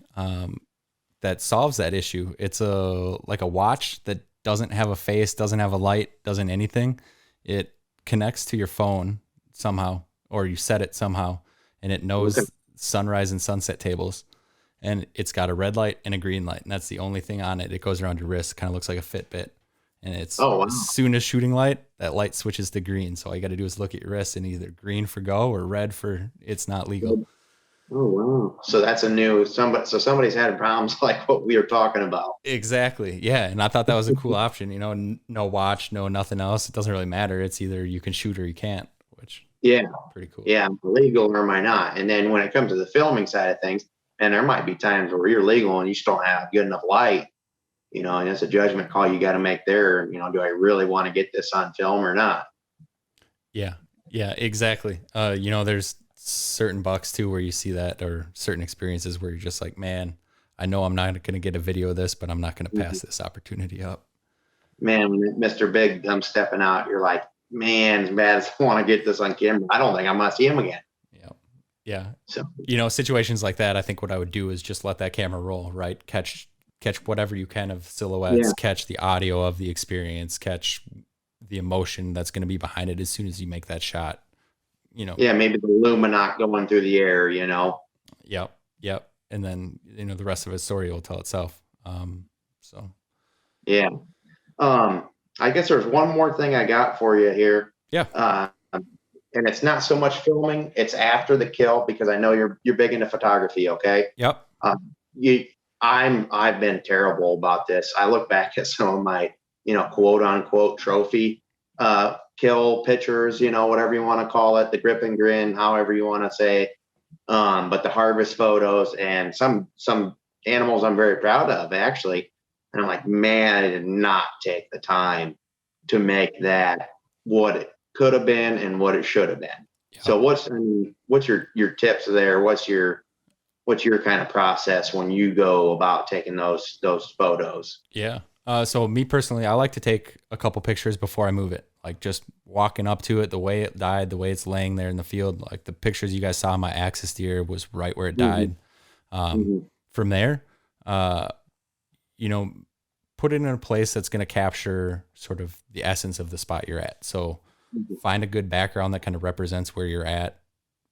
that solves that issue. It's like a watch that doesn't have a face, doesn't have a light, doesn't anything. It connects to your phone somehow, or you set it somehow, and it knows sunrise and sunset tables. And it's got a red light and a green light. And that's the only thing on it. It goes around your wrist, kind of looks like a Fitbit. And it's as soon as shooting light, that light switches to green. So all you got to do is look at your wrist and either green for go or red for it's not legal. Oh, wow. So that's so somebody's had problems like what we were talking about. Exactly. Yeah. And I thought that was a cool option, no watch, no nothing else. It doesn't really matter. It's either you can shoot or you can't, which pretty cool. Yeah. Am I legal or am I not? And then when it comes to the filming side of things, and there might be times where you're legal and you just don't have good enough light, and it's a judgment call you got to make there. Do I really want to get this on film or not? Yeah. Yeah, exactly. There's certain bucks too, where you see that, or certain experiences where you're just like, man, I know I'm not going to get a video of this, but I'm not going to pass this opportunity up. Man, when Mr. Big comes stepping out, you're like, man, as bad as I want to get this on camera, I don't think I'm going to see him again. Yeah. So, situations like that, I think what I would do is just let that camera roll, right? Catch whatever you can of silhouettes, catch the audio of the experience, catch the emotion that's going to be behind it as soon as you make that shot, Yeah, maybe the Luminoc going through the air, Yep. And then, the rest of his story will tell itself. Yeah. I guess there's one more thing I got for you here. Yeah. And it's not so much filming, it's after the kill, because I know you're big into photography. Okay. Yep. I've been terrible about this. I look back at some of my, quote unquote trophy, kill pictures, whatever you want to call it, the grip and grin, however you want to say, but the harvest photos and some animals I'm very proud of actually. And I'm like, man, I did not take the time to make that what it could have been and what it should have been. Yep. So what's your tips there? What's your kind of process when you go about taking those photos? Yeah. So me personally, I like to take a couple pictures before I move it, like just walking up to it, the way it died, the way it's laying there in the field. Like the pictures you guys saw, my axis deer was right where it died. From there, put it in a place that's going to capture sort of the essence of the spot you're at. So find a good background that kind of represents where you're at.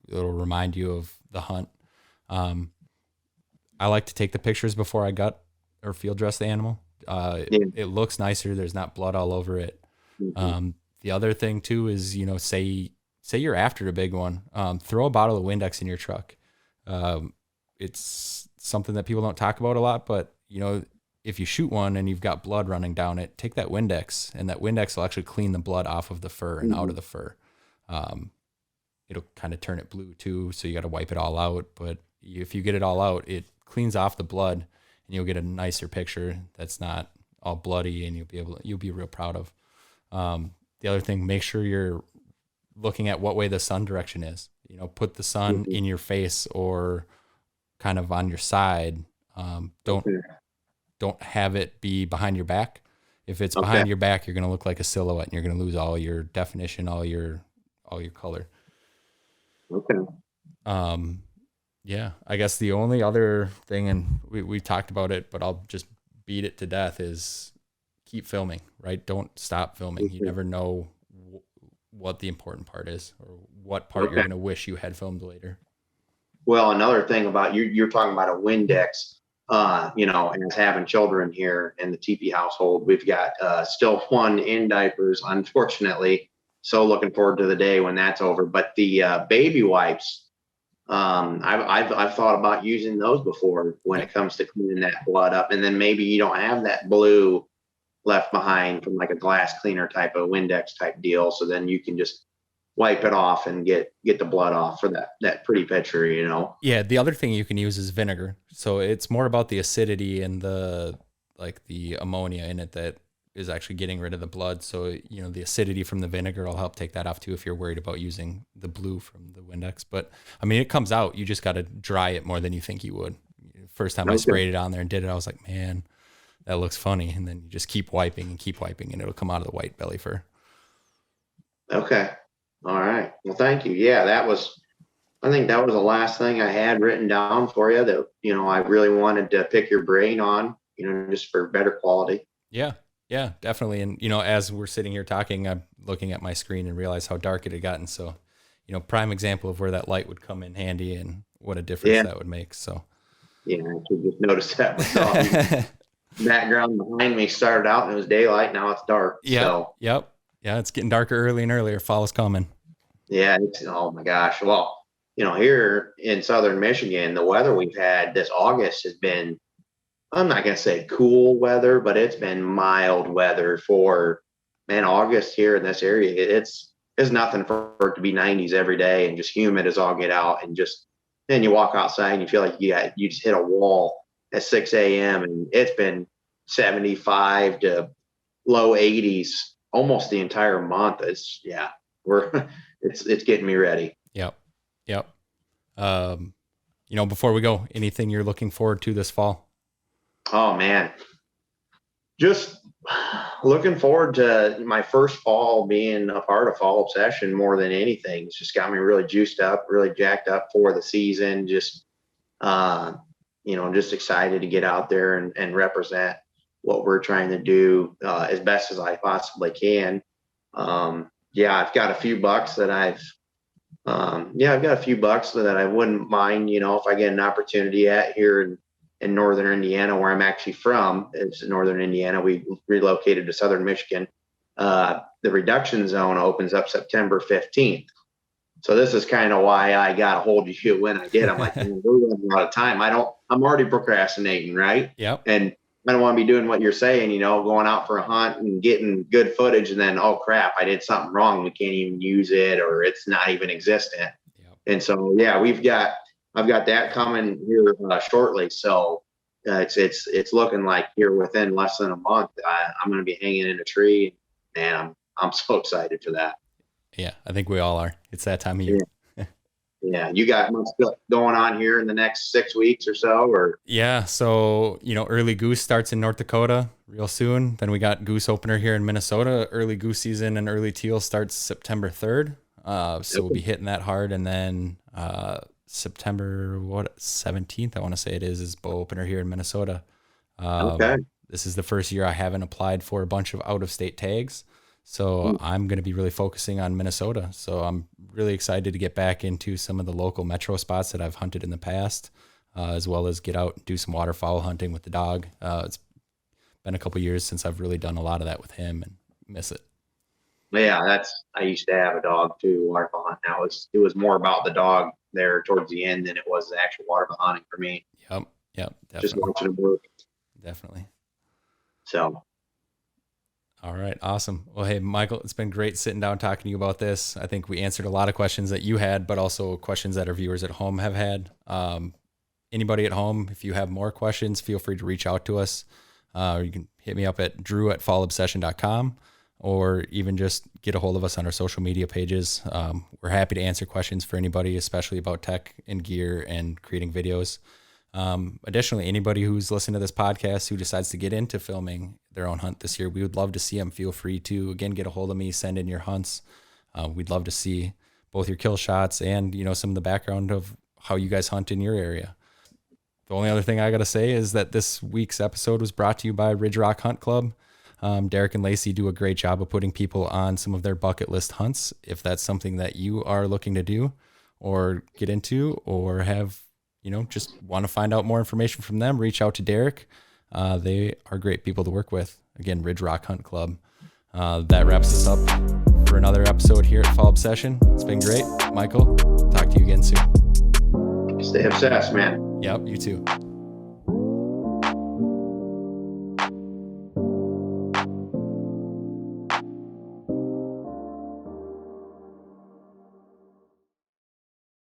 It'll remind you of the hunt. I like to take the pictures before I gut or field dress the animal. It looks nicer. There's not blood all over it. The other thing too is, say you're after a big one, throw a bottle of Windex in your truck. It's something that people don't talk about a lot, but if you shoot one and you've got blood running down it, take that Windex, and that Windex will actually clean the blood off of the fur and out of the fur. It'll kind of turn it blue too. So you got to wipe it all out. But if you get it all out, it cleans off the blood and you'll get a nicer picture that's not all bloody, and you'll be real proud of. The other thing, make sure you're looking at what way the sun direction is. Put the sun in your face or kind of on your side. Don't have it be behind your back. If it's behind your back, you're going to look like a silhouette and you're going to lose all your definition, all your color. Okay. Yeah, I guess the only other thing, and we talked about it, but I'll just beat it to death, is keep filming, right? Don't stop filming. You never know what the important part is or what part you're going to wish you had filmed later. Well, another thing about you're talking about a Windex, and having children here in the TP household, we've got still one in diapers, unfortunately. So looking forward to the day when that's over. But the baby wipes, I've thought about using those before when it comes to cleaning that blood up, and then maybe you don't have that blue left behind from like a glass cleaner type of Windex type deal. So then you can just wipe it off and get the blood off for that pretty picture, you know? Yeah. The other thing you can use is vinegar. So it's more about the acidity and the ammonia in it that is actually getting rid of the blood. So, you know, the acidity from the vinegar will help take that off too if you're worried about using the blue from the Windex. But I mean, it comes out. You just got to dry it more than you think you would. First time I sprayed it on there and did it, I was like, man, that looks funny. And then you just keep wiping and it'll come out of the white belly fur. Okay. All right. Well, thank you. Yeah, I think that was the last thing I had written down for you that, you know, I really wanted to pick your brain on, you know, just for better quality. Yeah. Yeah, definitely. And, you know, as we're sitting here talking, I'm looking at my screen and realize how dark it had gotten. So, you know, prime example of where that light would come in handy and what a difference that would make. So, yeah, I could just notice that myself. Background behind me started out and it was daylight. Now it's dark. Yeah. So. Yep. Yeah. It's getting darker early and earlier. Fall's coming. Yeah. Oh my gosh. Well, you know, here in Southern Michigan, the weather we've had this August has been, I'm not going to say cool weather, but it's been mild weather for, man, August here in this area. It's nothing for it to be 90s every day and just humid as all get out. And just, then you walk outside and you feel like you just hit a wall at 6 a.m. and it's been 75 to low 80s almost the entire month. It's getting me ready. Yep. You know, before we go, anything you're looking forward to this fall? Oh man, just looking forward to my first fall being a part of Fall Obsession more than anything. It's just got me really juiced up, really jacked up for the season. Just, you know, just excited to get out there and represent what we're trying to do as best as I possibly can. Yeah, I've got a few bucks that I've got a few bucks that I wouldn't mind, you know, if I get an opportunity at here in northern Indiana, where I'm actually from. It's northern Indiana. We relocated to southern Michigan. The reduction zone opens up September 15th. So this is kind of why I got a hold of you when I did. I'm like, we're running out of time. I'm already procrastinating, right? Yep. And I don't want to be doing what you're saying, you know, going out for a hunt and getting good footage and then, oh crap, I did something wrong. We can't even use it, or it's not even existent. Yep. And so, yeah, I've got that coming here shortly. So it's looking like here within less than a month, I'm going to be hanging in a tree, and I'm so excited for that. Yeah, I think we all are. It's that time of year. Yeah. You got much stuff going on here in the next 6 weeks or so, or? Yeah. So, you know, early goose starts in North Dakota real soon. Then we got goose opener here in Minnesota. Early goose season and early teal starts September 3rd. So we'll be hitting that hard. And then, September 17th, I want to say it is bow opener here in Minnesota. Okay. This is the first year I haven't applied for a bunch of out of state tags. So I'm going to be really focusing on Minnesota. So I'm really excited to get back into some of the local metro spots that I've hunted in the past, as well as get out and do some waterfowl hunting with the dog. It's been a couple years since I've really done a lot of that with him and miss it. Yeah, I used to have a dog too, waterfowl hunt. Now it was more about the dog there towards the end than it was the actual waterfowl hunting for me. Yep, definitely. Just watching them work. Definitely. So. All right, awesome. Well, hey, Michael, it's been great sitting down talking to you about this. I think we answered a lot of questions that you had, but also questions that our viewers at home have had. Anybody at home, if you have more questions, feel free to reach out to us. You can hit me up at drew@fallobsession.com, or even just get a hold of us on our social media pages. We're happy to answer questions for anybody, especially about tech and gear and creating videos. Additionally, anybody who's listening to this podcast who decides to get into filming their own hunt this year, we would love to see them. Feel free to, again, get a hold of me, send in your hunts. We'd love to see both your kill shots and, you know, some of the background of how you guys hunt in your area. The only other thing I got to say is that this week's episode was brought to you by Ridge Rock Hunt Club. Derek and Lacey do a great job of putting people on some of their bucket list hunts. If that's something that you are looking to do or get into, or have, you know, just want to find out more information from them, reach out to Derek. They are great people to work with. Again, Ridge Rock Hunt Club. That wraps us up for another episode here at Fall Obsession. It's been great. Michael, talk to you again soon. Stay obsessed, man. Yep, you too.